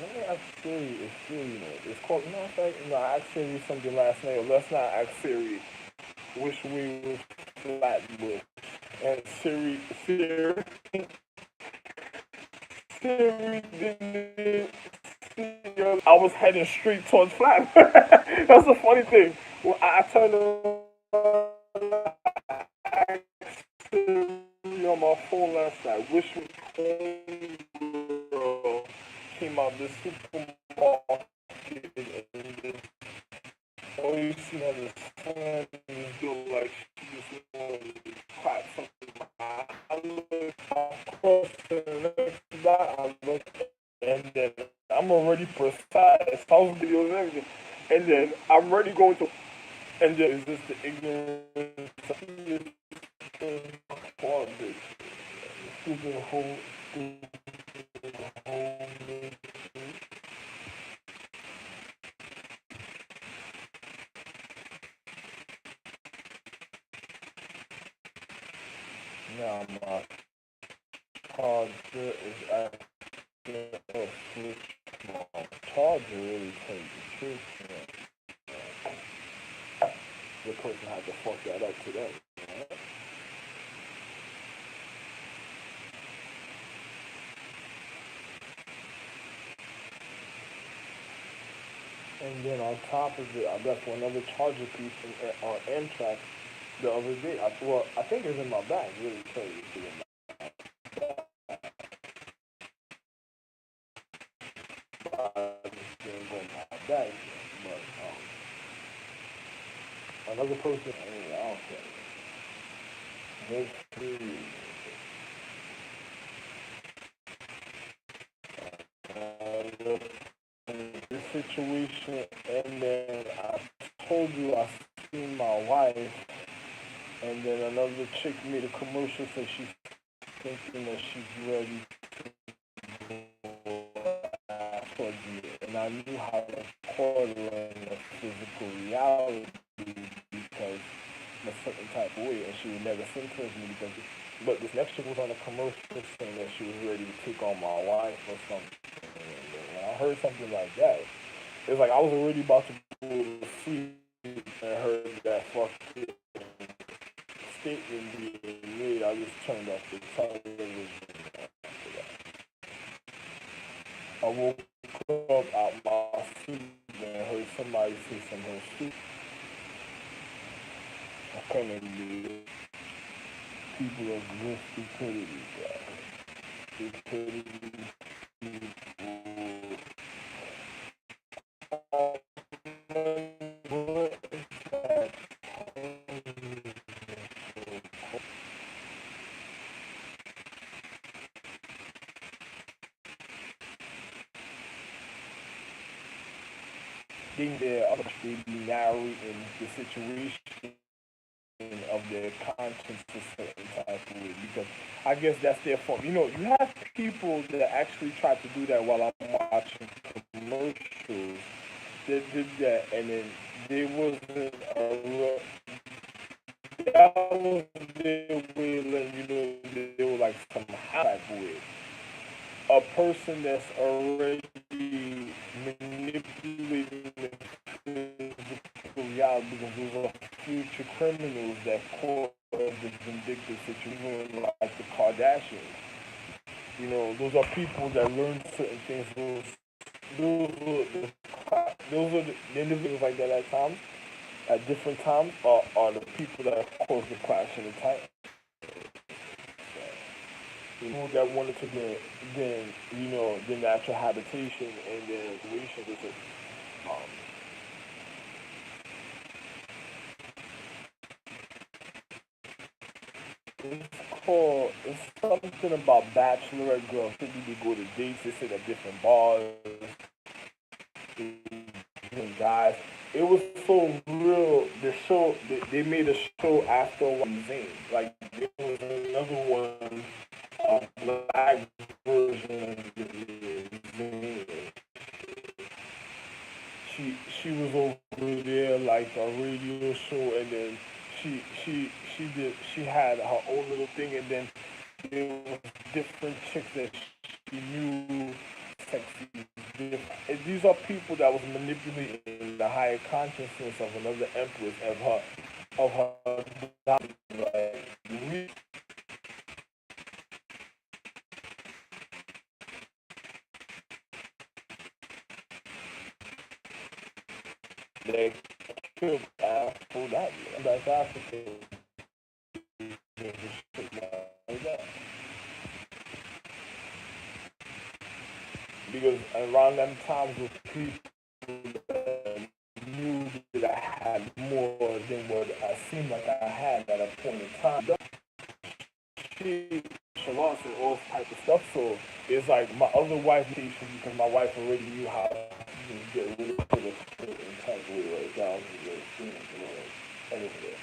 let me ask Siri. If Siri knows, it's called. In fact, I asked Siri something last night. Or let's not ask Siri which way was Flatbush. And Siri didn't see us. I was heading straight towards Flatbush. That's the funny thing. Well, I turned around, I asked Siri on my phone last night, which girl came out of the supermarket, and this, all you see on the sun is go like she just wanted to clap something. I look across to the next guy, I look, and then I'm already precise. I was videos and everything, and then I'm already going to, and then is this the ignorance of this poor bitch, stupid whole, now my charger is acting up. Switch my charger really tell you the truth. The person had to fuck that up today. Right? And then on top of it, I left another charger piece on Amtrak the other day. I think it's in my bag. Really tell you it's in my bag. I just didn't go in my bag. But another person, I don't care. Let's see. This situation, and then I told you I seen my wife, and then another chick made a commercial, so she's thinking that she's ready towards me, and I knew how to correlate the physical reality, because in a certain type of way, and she would never send towards me because. But this next chick was on a commercial saying that she was ready to take on my wife or something. And when I heard something like that, it's like I was already about to go to sleep and heard that fucking statement being made. I just turned off the television after that. I woke up out my sleep and heard somebody say something stupid. I couldn't believe it. People of this stupidity, guys. Stupidity, people. they be narrating the situation of their conscience a certain type of way because I guess that's their fault. You know, you have people that actually try to do that while I'm watching commercials. They did that, and then they wasn't a that was their way of letting you know they were like some type of way. A person that's already manipulating the physical reality because those are future criminals that cause the vindictive situation like the Kardashians. You know, those are people that learn certain things. Those are the individuals like that at times, at different times, are the people that cause the clash in the time. People that wanted to get then you know the natural habitation and the situation with it. Um, it's something about bachelorette girls. They go to dates. They sit at different bars. Different guys. It was so real. The show they made a show after one Zane. Like there was another one, a black version of Zane. She was over there like a radio show, and then she had her own little thing, and then there was different chicks that she knew sexy. And these are people that was manipulating the higher consciousness of another empress of her like, they killed Aphrodite. That's Africa. Like that. Because around them times with people that knew that I had more than what I seemed like I had at a point in time. She lost and all type of stuff. So it's like my other wife station because my wife already knew how to get rid of it in type of way right now. Anyway,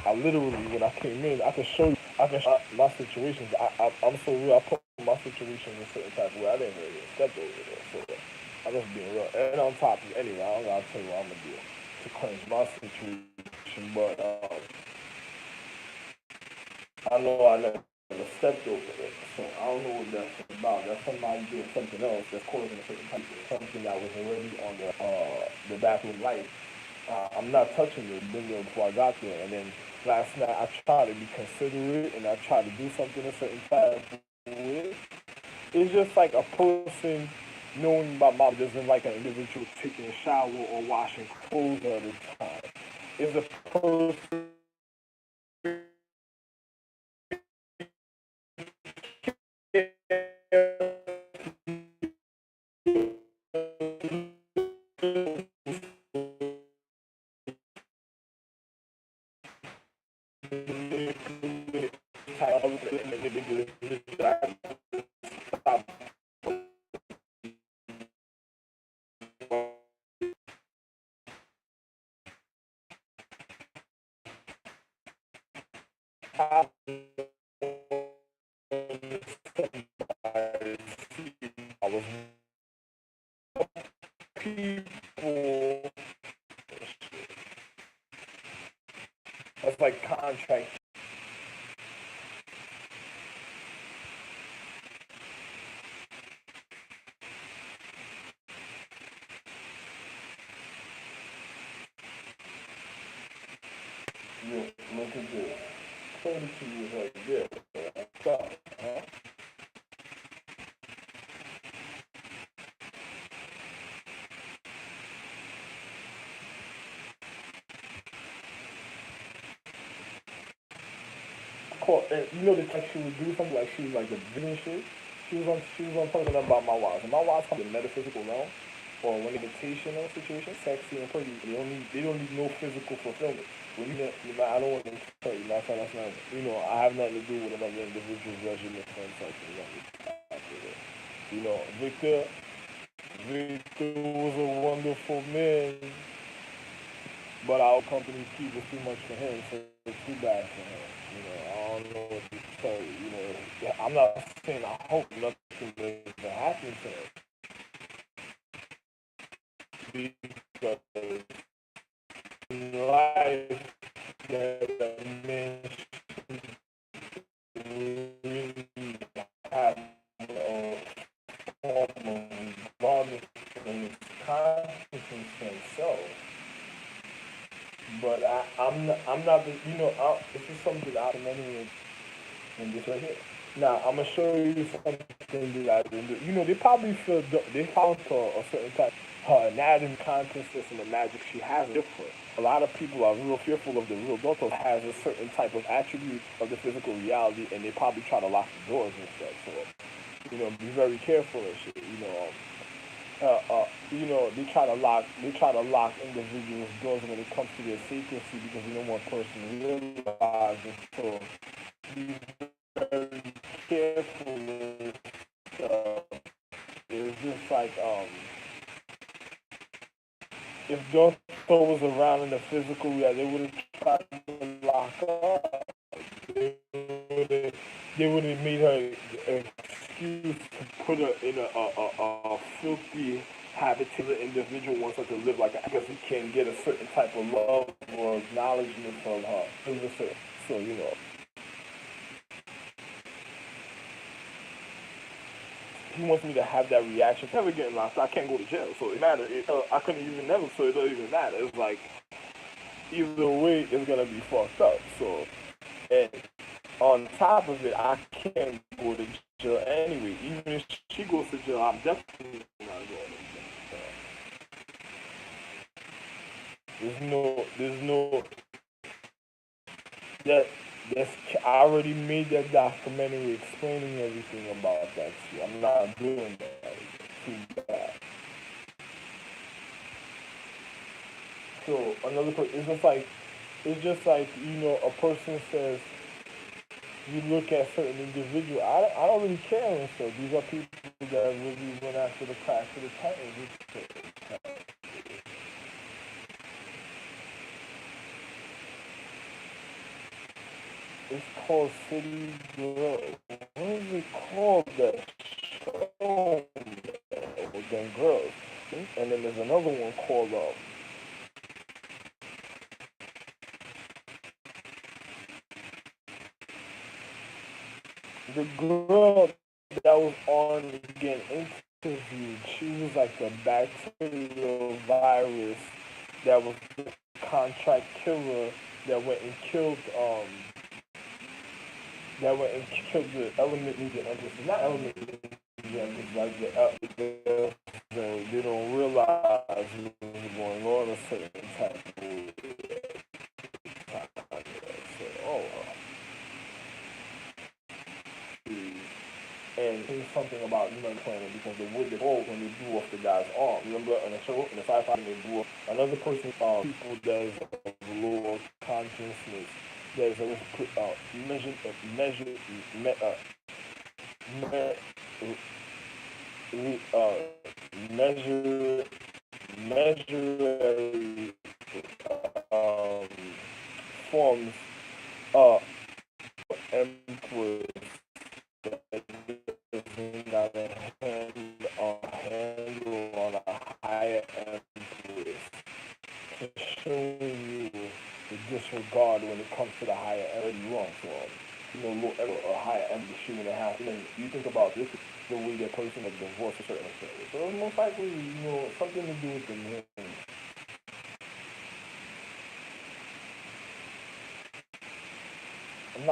I literally when I came in, I could show you. I can show my situations. I'm so real. I put my situation in a certain type of way. I didn't really get stepped over there. So I'm just being real. And on top of it, anyway, I don't gotta tell you what I'm gonna do to cleanse my situation. But I know I never stepped over it. So I don't know what that's about. That's somebody doing something else that's causing a certain type of something that was already on the bathroom light. I'm not touching it. Been there before I got there. And then last night I tried to be considerate and I tried to do something a certain type of way. It's just like a person knowing my mom doesn't like an individual taking a shower or washing clothes all the time. It's a person I was people that's like contract. You look at this. 22 years right there. Stop. Huh? And you know the like she would do something like she was like the vision shit. She was on talking about my wives. And my wives come in the metaphysical realm or when meditational situation, sexy and pretty. They don't need no physical fulfillment. When I don't want to tell you, that's not I have nothing to do with another individual's regimen for himself. You know, Victor Victor was a wonderful man, but our company people too much for him, so it's too bad for him. I don't know what to tell you. I'm not saying I hope nothing doesn't happen to him because in life that a man should really have a form of regardless from his consciousness himself. But I'm not the, this is something that I'm anyway in this right here. Now I'm gonna show you something that I didn't do. They probably they found a certain type. Her anatomy, consciousness, and the magic she has is different. A lot of people are real fearful of the real Doto has a certain type of attribute of the physical reality, and they probably try to lock the doors and stuff. So, be very careful and shit. They try to lock individuals' doors when it comes to their secrecy because they don't want person realizing. So be very careful. Uh, it's just like if Dorothy was around in the physical reality, they would have tried to lock her up. They would have made her an excuse to put her in a filthy habitated individual wants her to live like that because he can't get a certain type of love or acknowledgement from her. So, he wants me to have that reaction. Never getting locked. I can't go to jail, so it matters. I couldn't even never, so it doesn't even matter. It's like either way, it's gonna be fucked up. So, and on top of it, I can't go to jail anyway. Even if she goes to jail, I'm definitely not going to jail. There's no that that's I already made that documentary explaining everything about that shit. I'm not doing that. Too bad. So another person, it's just like a person says you look at certain individuals. I don't really care and so these are people that really went after the crack of the Titans. It's called City Girl. What is it called? That show with them girls. And then there's another one called the girl that was on getting interviewed. She was like a bacterial virus that was the contract killer that went and killed the element media empresses. Not element media empresses, like they don't realize what's going on a certain type of time. So, and here's something about planet because they would default when they blew off the guy's arm. Remember in the show, in the sci-fi, they blew off another person. People there's a lower consciousness. There's a measure, measure, me, me, measure, measure um, forms emperors that got a handle on a higher empress to showing you the disregard when it comes to the higher already wrong. So, low a higher empty shooting a half. And you think about this, the way that person is divorced a certain extent. So it's most likely, something to do with the men. I'm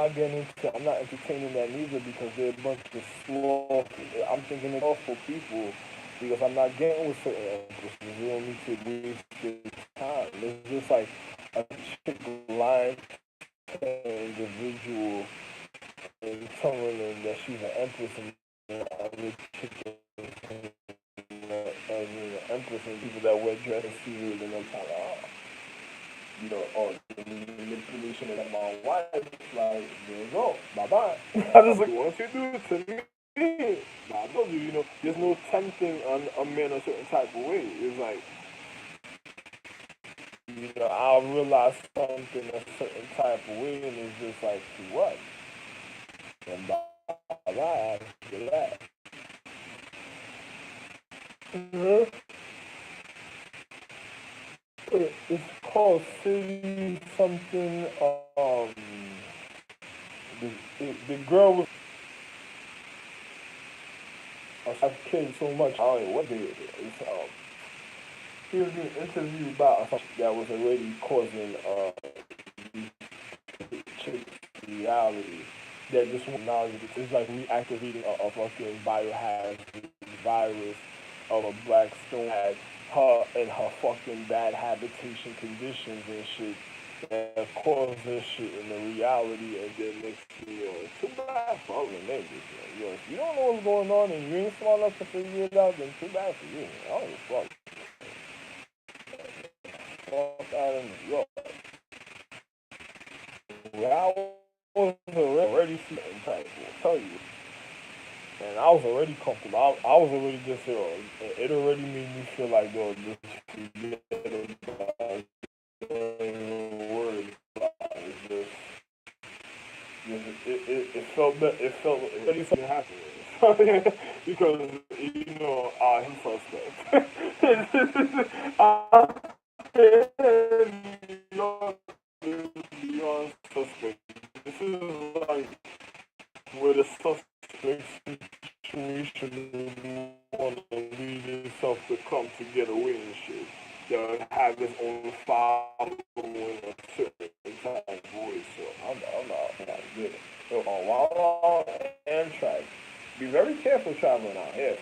not entertaining that neither because they're a bunch of slow. I'm thinking it's awful people because I'm not getting with certain empresses. They don't need to waste their time. It's just like a chick lying to an individual and telling them that she's an empress and the other chick is an empress and people that wear dresses see her and I'm like, the manipulation of my wife, like, there you go, bye bye. I just like, what you do to me? I told you, there's no tempting on a man a certain type of way. It's like, I'll realize something a certain type of way, and it's just like, see what? And bye bye after that. Mm-hmm. It's called City something. The girl was. I've kidding so much. I don't know what day it is. He was being interviewed about something that was already causing chicks reality. That just one knowledge. It's like reactivating a fucking biohazard virus of a black stone had her and her fucking bad habitation conditions and shit that caused this shit in the reality, and then next thing it's too bad for other niggas. If you don't know what's going on and you ain't smart enough to figure it out, then too bad for you. I don't give a fuck out of New York. I was already feeling type, I'll tell you. And I was already comfortable. I was already just here. It already made me feel like, yo, just forget about word. It's just, it felt that it felt already something happened. Because, I'm suspect. You're suspect. This is like where the suspect situation want to lead himself to come to get away and shit. They'll have his own following a certain type of voice. So I'm not good. So while on Amtrak, be very careful traveling out here.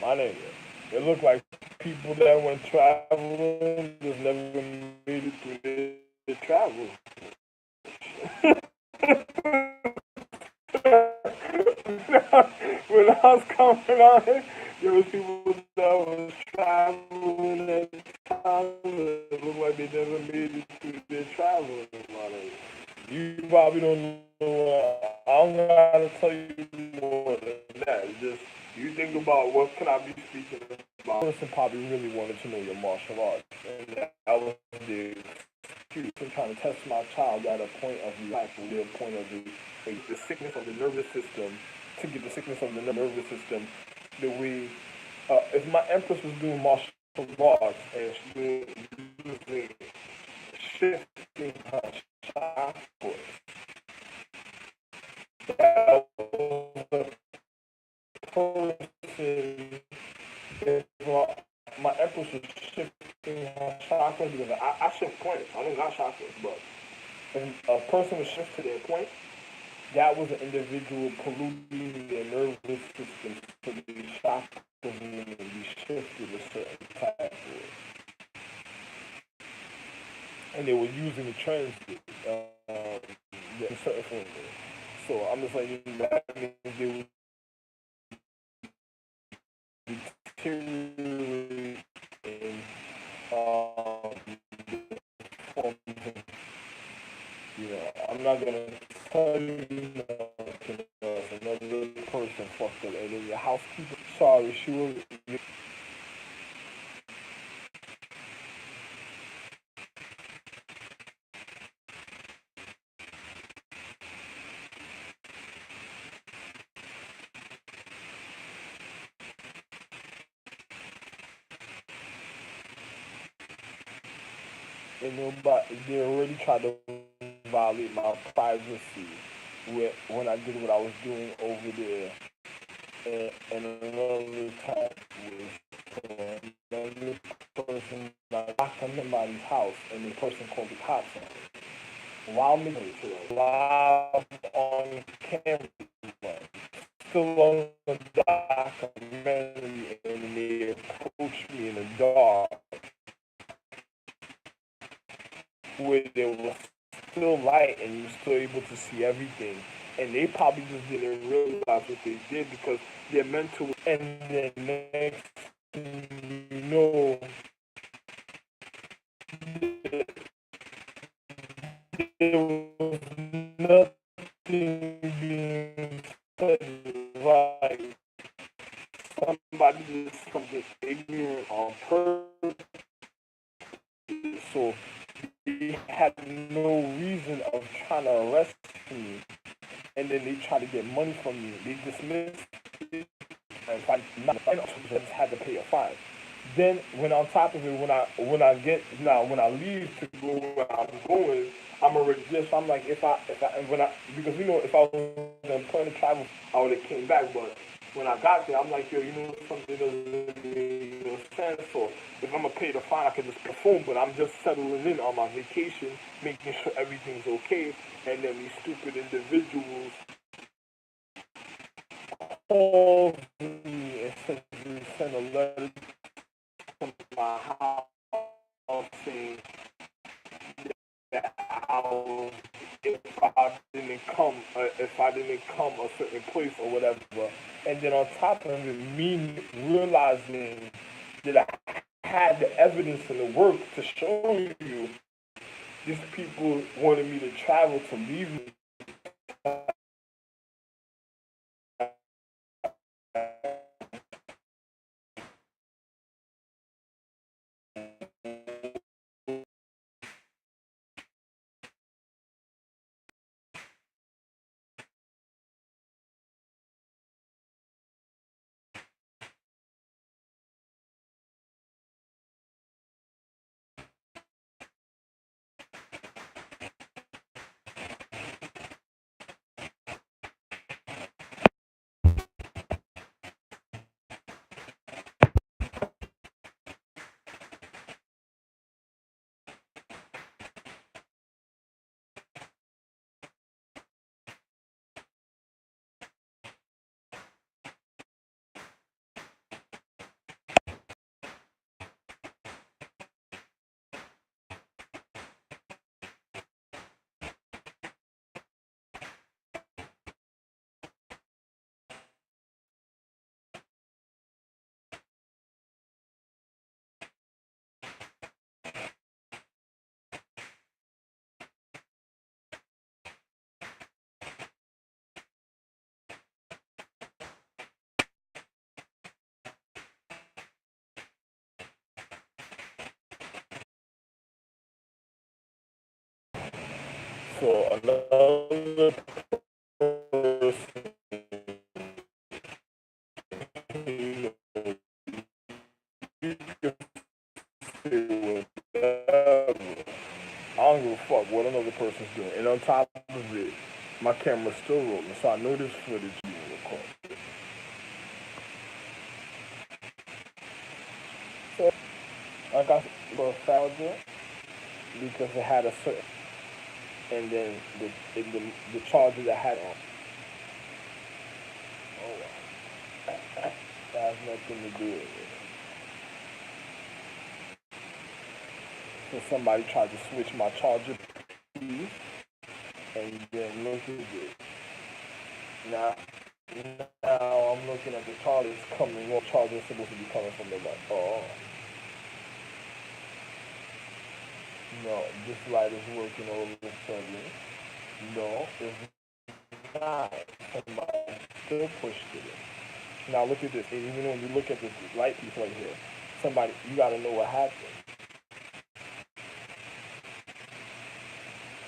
My nigga. It looked like people that went traveling just never made it through their travel. When I was coming on, there was people that was traveling at the time. It looked like they never made it through their travel. You probably don't know. I don't gotta tell you more than that. It's just you think about what can I be speaking about. The person probably really wanted to know your martial arts, and that was the excuse for trying to test my child at a point of view, actually, a point of view, the sickness of the nervous system, to get the sickness of the nervous system, the way, if my empress was doing martial arts and she was using, shifting her chakras, that was the person, if my empress was shifting her chakras, because I shift points, I don't got chakras, but if a person was shift to their point, that was an individual polluting their nervous system, so the chakras would be shifted a certain type of way. And they were using the transit, the certain things. So I'm just like, that means they would deteriorate in forms of, I'm not gonna tell you nothing else. Another person fucked up, and then your housekeeper. Sorry, she was. And nobody, they already tried to violate my privacy when I did what I was doing over there. And another type was another person like knocked on somebody's house, and the person called the cops on it. While making it live on camera, still on the documentary, and they approached me in the dark where there was still light and you were still able to see everything. And they probably just didn't realize what they did because they're mental. And then next thing you know, there was nothing being said is like somebody just something ignorant on purpose. So they had no reason of trying to arrest me, and then they try to get money from me. They dismissed it, and if I just had to pay a fine. Then when on top of it, when I leave to go where I'm going, I'm already there. So I'm like, if I when I because if I was in plan to travel, I would have came back. But when I got there, I'm like, yo, something doesn't make no sense. So if I'm gonna pay the fine, I can just perform. But I'm just settling in on my vacation, making sure everything's okay. And then these stupid individuals call me and send a letter to my house saying that if I didn't come a certain place or whatever, and then on top of it, me realizing that I had the evidence and the work to show you, these people wanted me to travel to leave me. So another person, you know, you can say whatever. I don't give a fuck what another person's doing. And on top of it, my camera's still rolling, so I know this footage being recorded. So I got a foul there because it had a certain, and then the charges I had on. Oh wow, that has nothing to do with it. So somebody tried to switch my charger piece, and then look at this. Now, now I'm looking at the charges coming. What charges supposed to be coming from the left? Oh, no, this light is working all of a sudden. No, it's not. Somebody still pushed it in. Now look at this. And even when you look at this light piece right here, you gotta know what happened.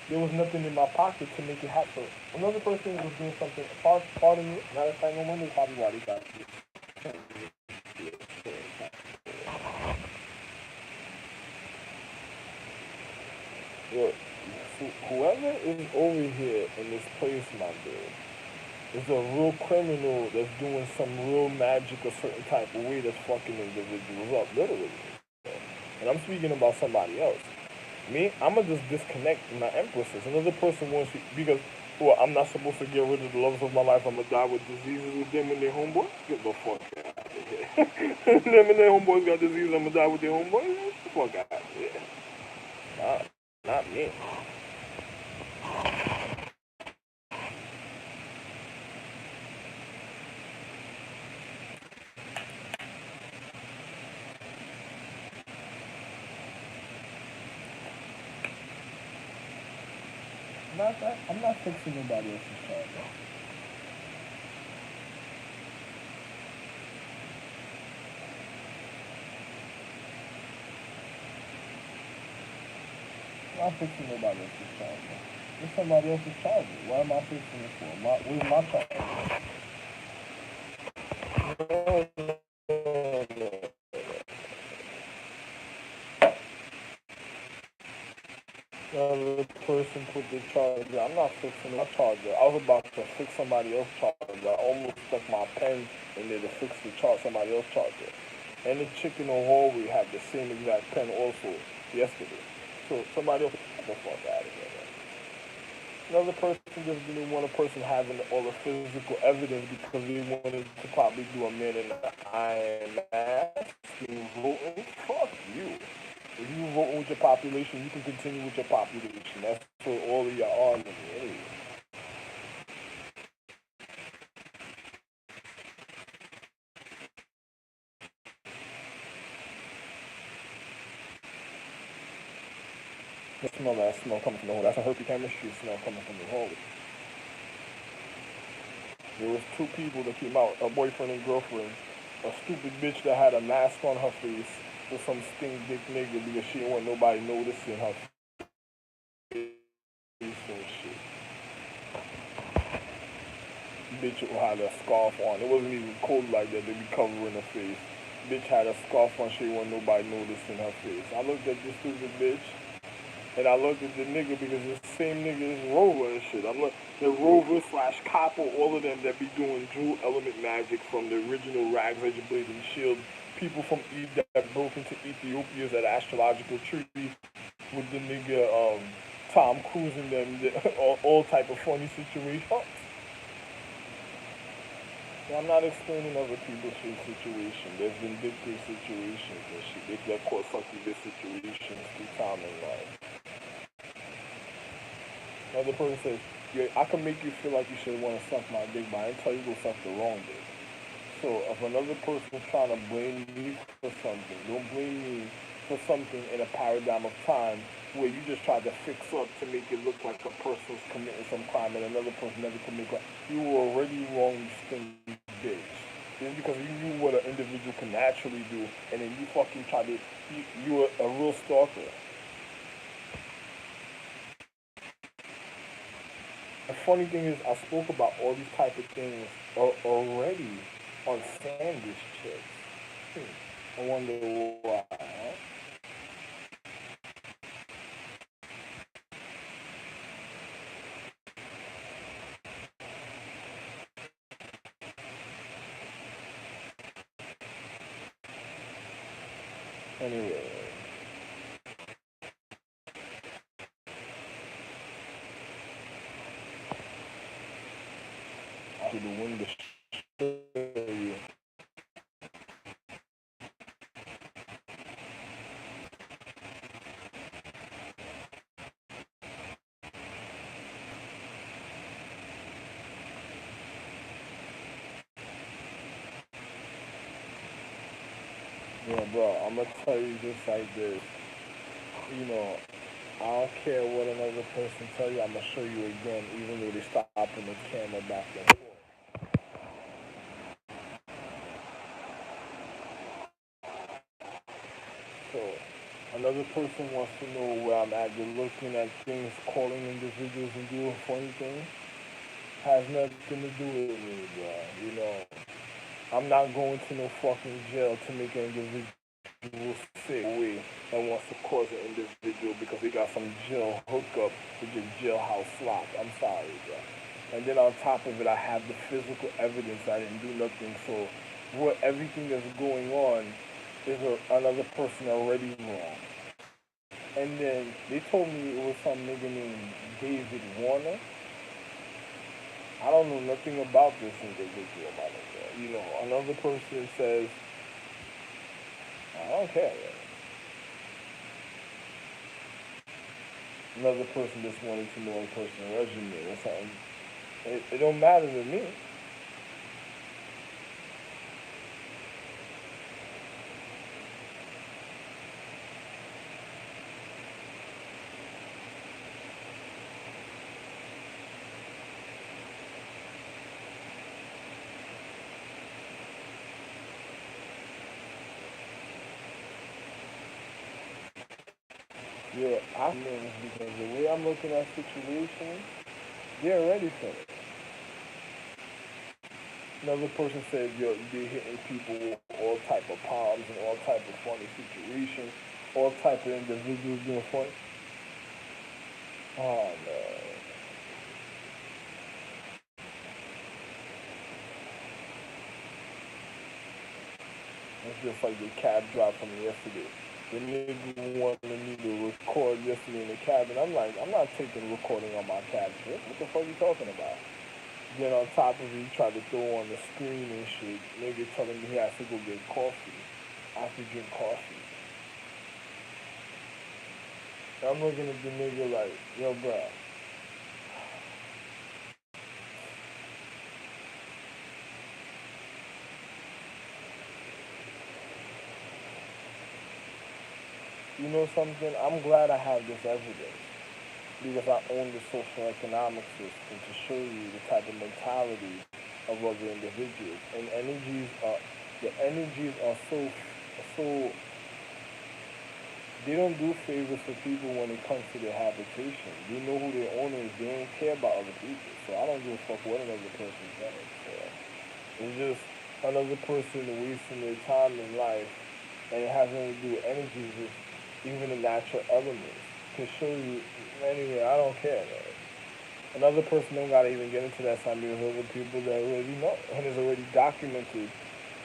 There was nothing in my pocket to make it happen. Another person was doing something. Part of me, matter of fact, no wonder probably why they got this. Look, whoever is over here in this place, my dude, is a real criminal that's doing some real magic a certain type of way that's fucking individuals up, literally. And I'm speaking about somebody else. Me, I'ma just disconnect my empresses. Another person wants to, because well, I'm not supposed to get rid of the loves of my life. I'ma die with diseases with them and their homeboys. Get the fuck out of here. Them and their homeboys got disease. I'ma die with their homeboys. Get the fuck out of here. Nah, not me. I'm not fixing nobody else's charge. I'm not fixing nobody else's charger. It's somebody else's charger. Why am I fixing it for? Where's my charger? No, no, no. Another person put the charger. I'm not fixing my charger. I was about to fix somebody else's charger. I almost stuck my pen in there to fix somebody else's charger. And the chick in the hallway had the same exact pen also yesterday. So somebody else, get the fuck out of here, man. Another person just didn't want a person having all the physical evidence because they wanted to probably do a man in the iron mask. You voting? Fuck you. If you voting with your population, you can continue with your population. That's what all of y'all are anyway. That smell coming from the hole. That's a herpy chemistry smell coming from the hallway. There was two people that came out, a boyfriend and girlfriend. A stupid bitch that had a mask on her face with some stink dick nigga because she didn't want nobody noticing her face and shit. Bitch had a scarf on. It wasn't even cold like that. They be covering her face. Bitch had a scarf on. She didn't want nobody noticing her face. I looked at this stupid bitch. And I looked at the nigga because it's the same nigga as Rover and shit. I'm like, the Rover slash Copper, all of them that be doing dual element magic from the original Rags, Legend Blade and Shield. People from that broke into Ethiopia's at astrological treaty with the nigga Tom Cruise and them, all type of funny situations. Yeah, I'm not explaining other people's shit situation. There's vindictive situations and shit. They get caught fucking this situations through time in life. Another person says, yeah, I can make you feel like you should want to suck my dick, but I didn't tell you to go suck the wrong dick. So if another person's trying to blame me for something, don't blame me for something in a paradigm of time where you just try to fix up to make it look like a person's committing some crime and another person never committed crime. You were already wrong, you stink bitch. Just because you knew what an individual can naturally do, and then you fucking try to, you are a real stalker. The funny thing is, I spoke about all these type of things already on Sandwich Chicks. I wonder why. Huh? Anyway, to the window show you. Yeah, bro, I'm gonna tell you just like this. You know, I don't care what another person tell you. I'm gonna show you again, even though they stopping the camera back and forth. So, another person wants to know where I'm at. They're looking at things, calling individuals and doing funny things. Has nothing to do with me, bro. You know, I'm not going to no fucking jail to make an individual sick way and wants to cause an individual because they got some jail hookup with your jailhouse slop. I'm sorry, bro. And then on top of it, I have the physical evidence I didn't do nothing. So, what everything that's going on is another person already wrong. And then they told me it was some nigga named David Warner. I don't know nothing about this individual, my nigga. You know, another person says, I don't care. Another person just wanted to know a person's resume or something. It don't matter to me. Yeah, I mean, because the way I'm looking at situations, they're ready for it. Another person said, yo, they're hitting people with all type of problems and all type of funny situations, all type of individuals doing funny. Oh man, it's just like the cab drive from yesterday. The nigga wanted me to record yesterday in the cab, and I'm like, I'm not taking recording on my cab trip. What the fuck are you talking about? Then on top of it, he tried to throw on the screen and shit. Nigga telling me he has to go get coffee. I have to drink coffee. And I'm looking at the nigga like, yo, bro, you know something? I'm glad I have this evidence because I own the social economic system to show you the type of mentality of other individuals. And the energies are so, they don't do favors for people when it comes to their habitation. They know who their owner is. They don't care about other people. So I don't give a fuck what another person says. So it's just another person wasting their time in life, and it has nothing to do with energies, just even the natural elements. To show you, anyway, I don't care, man. Another person don't gotta even get into that sign because other people that already know, and it's already documented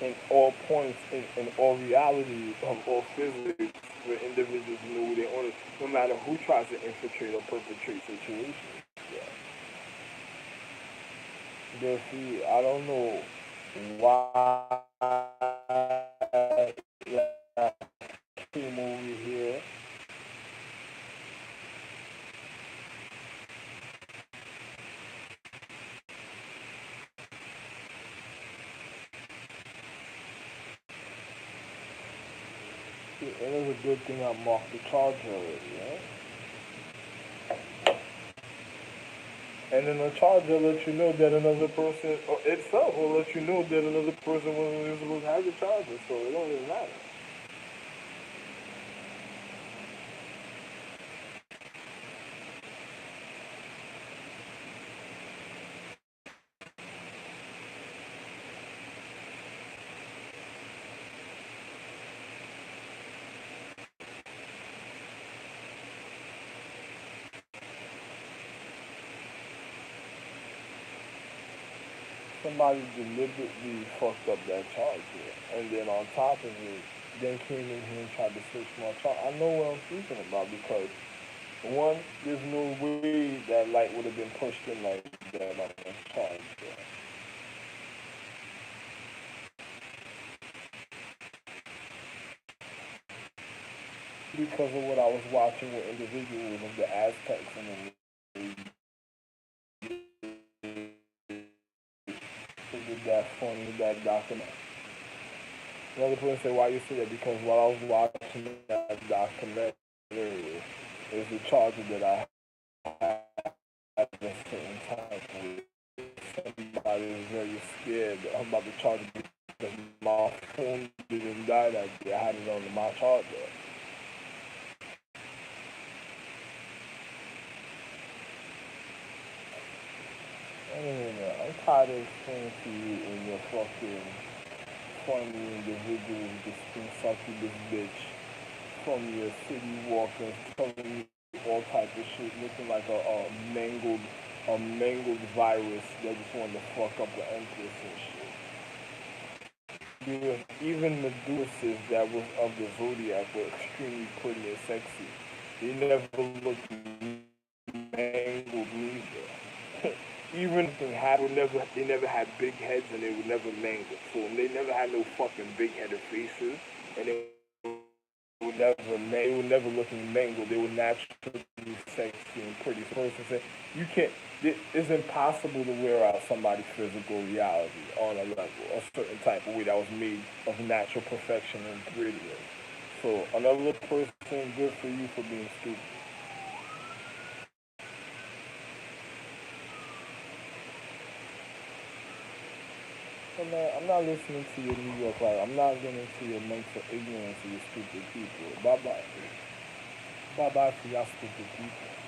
in all points, in all reality of all physics, where individuals know who they own it, no matter who tries to infiltrate or perpetrate situations. Yeah. Therefore, I don't know why I came over here. It is a good thing I marked the charger already, yeah? And then the charger will let you know that another person, or itself will let you know that another person wasn't supposed to have the charger, so it don't even matter. Somebody deliberately fucked up that charger, and then on top of it, then came in here and tried to switch my charger. I know what I'm speaking about because one, there's no way that light would have been pushed in like that on the charger. Because of what I was watching with individuals of the Aztecs and they did that funny, that document. Another person said, why you say that? Because while I was watching that documentary, it's the charger that I had at a certain time. Somebody was very scared about the charger because my phone didn't die that day. I had it on my charger. Anyway, I'm tired of explaining to you in your fucking funny individuals just being sucky this bitch from your city walkers telling you all type of shit looking like a mangled virus that just wanted to fuck up the Empress and shit. Because even Medusas that was of the zodiac were extremely pretty and sexy. They never looked mangled neither. Even if they never had big heads and they were never mangled. So they never had no fucking big headed faces and they were never looking mangled. They were naturally sexy and pretty. So person said, you can't. It's impossible to wear out somebody's physical reality on a level, a certain type of way that was made of natural perfection and brilliance. So another person, good for you for being stupid. I'm not listening to your New York life. I'm not getting into your mental ignorance of your stupid people. Bye bye. Bye bye for y'all stupid people.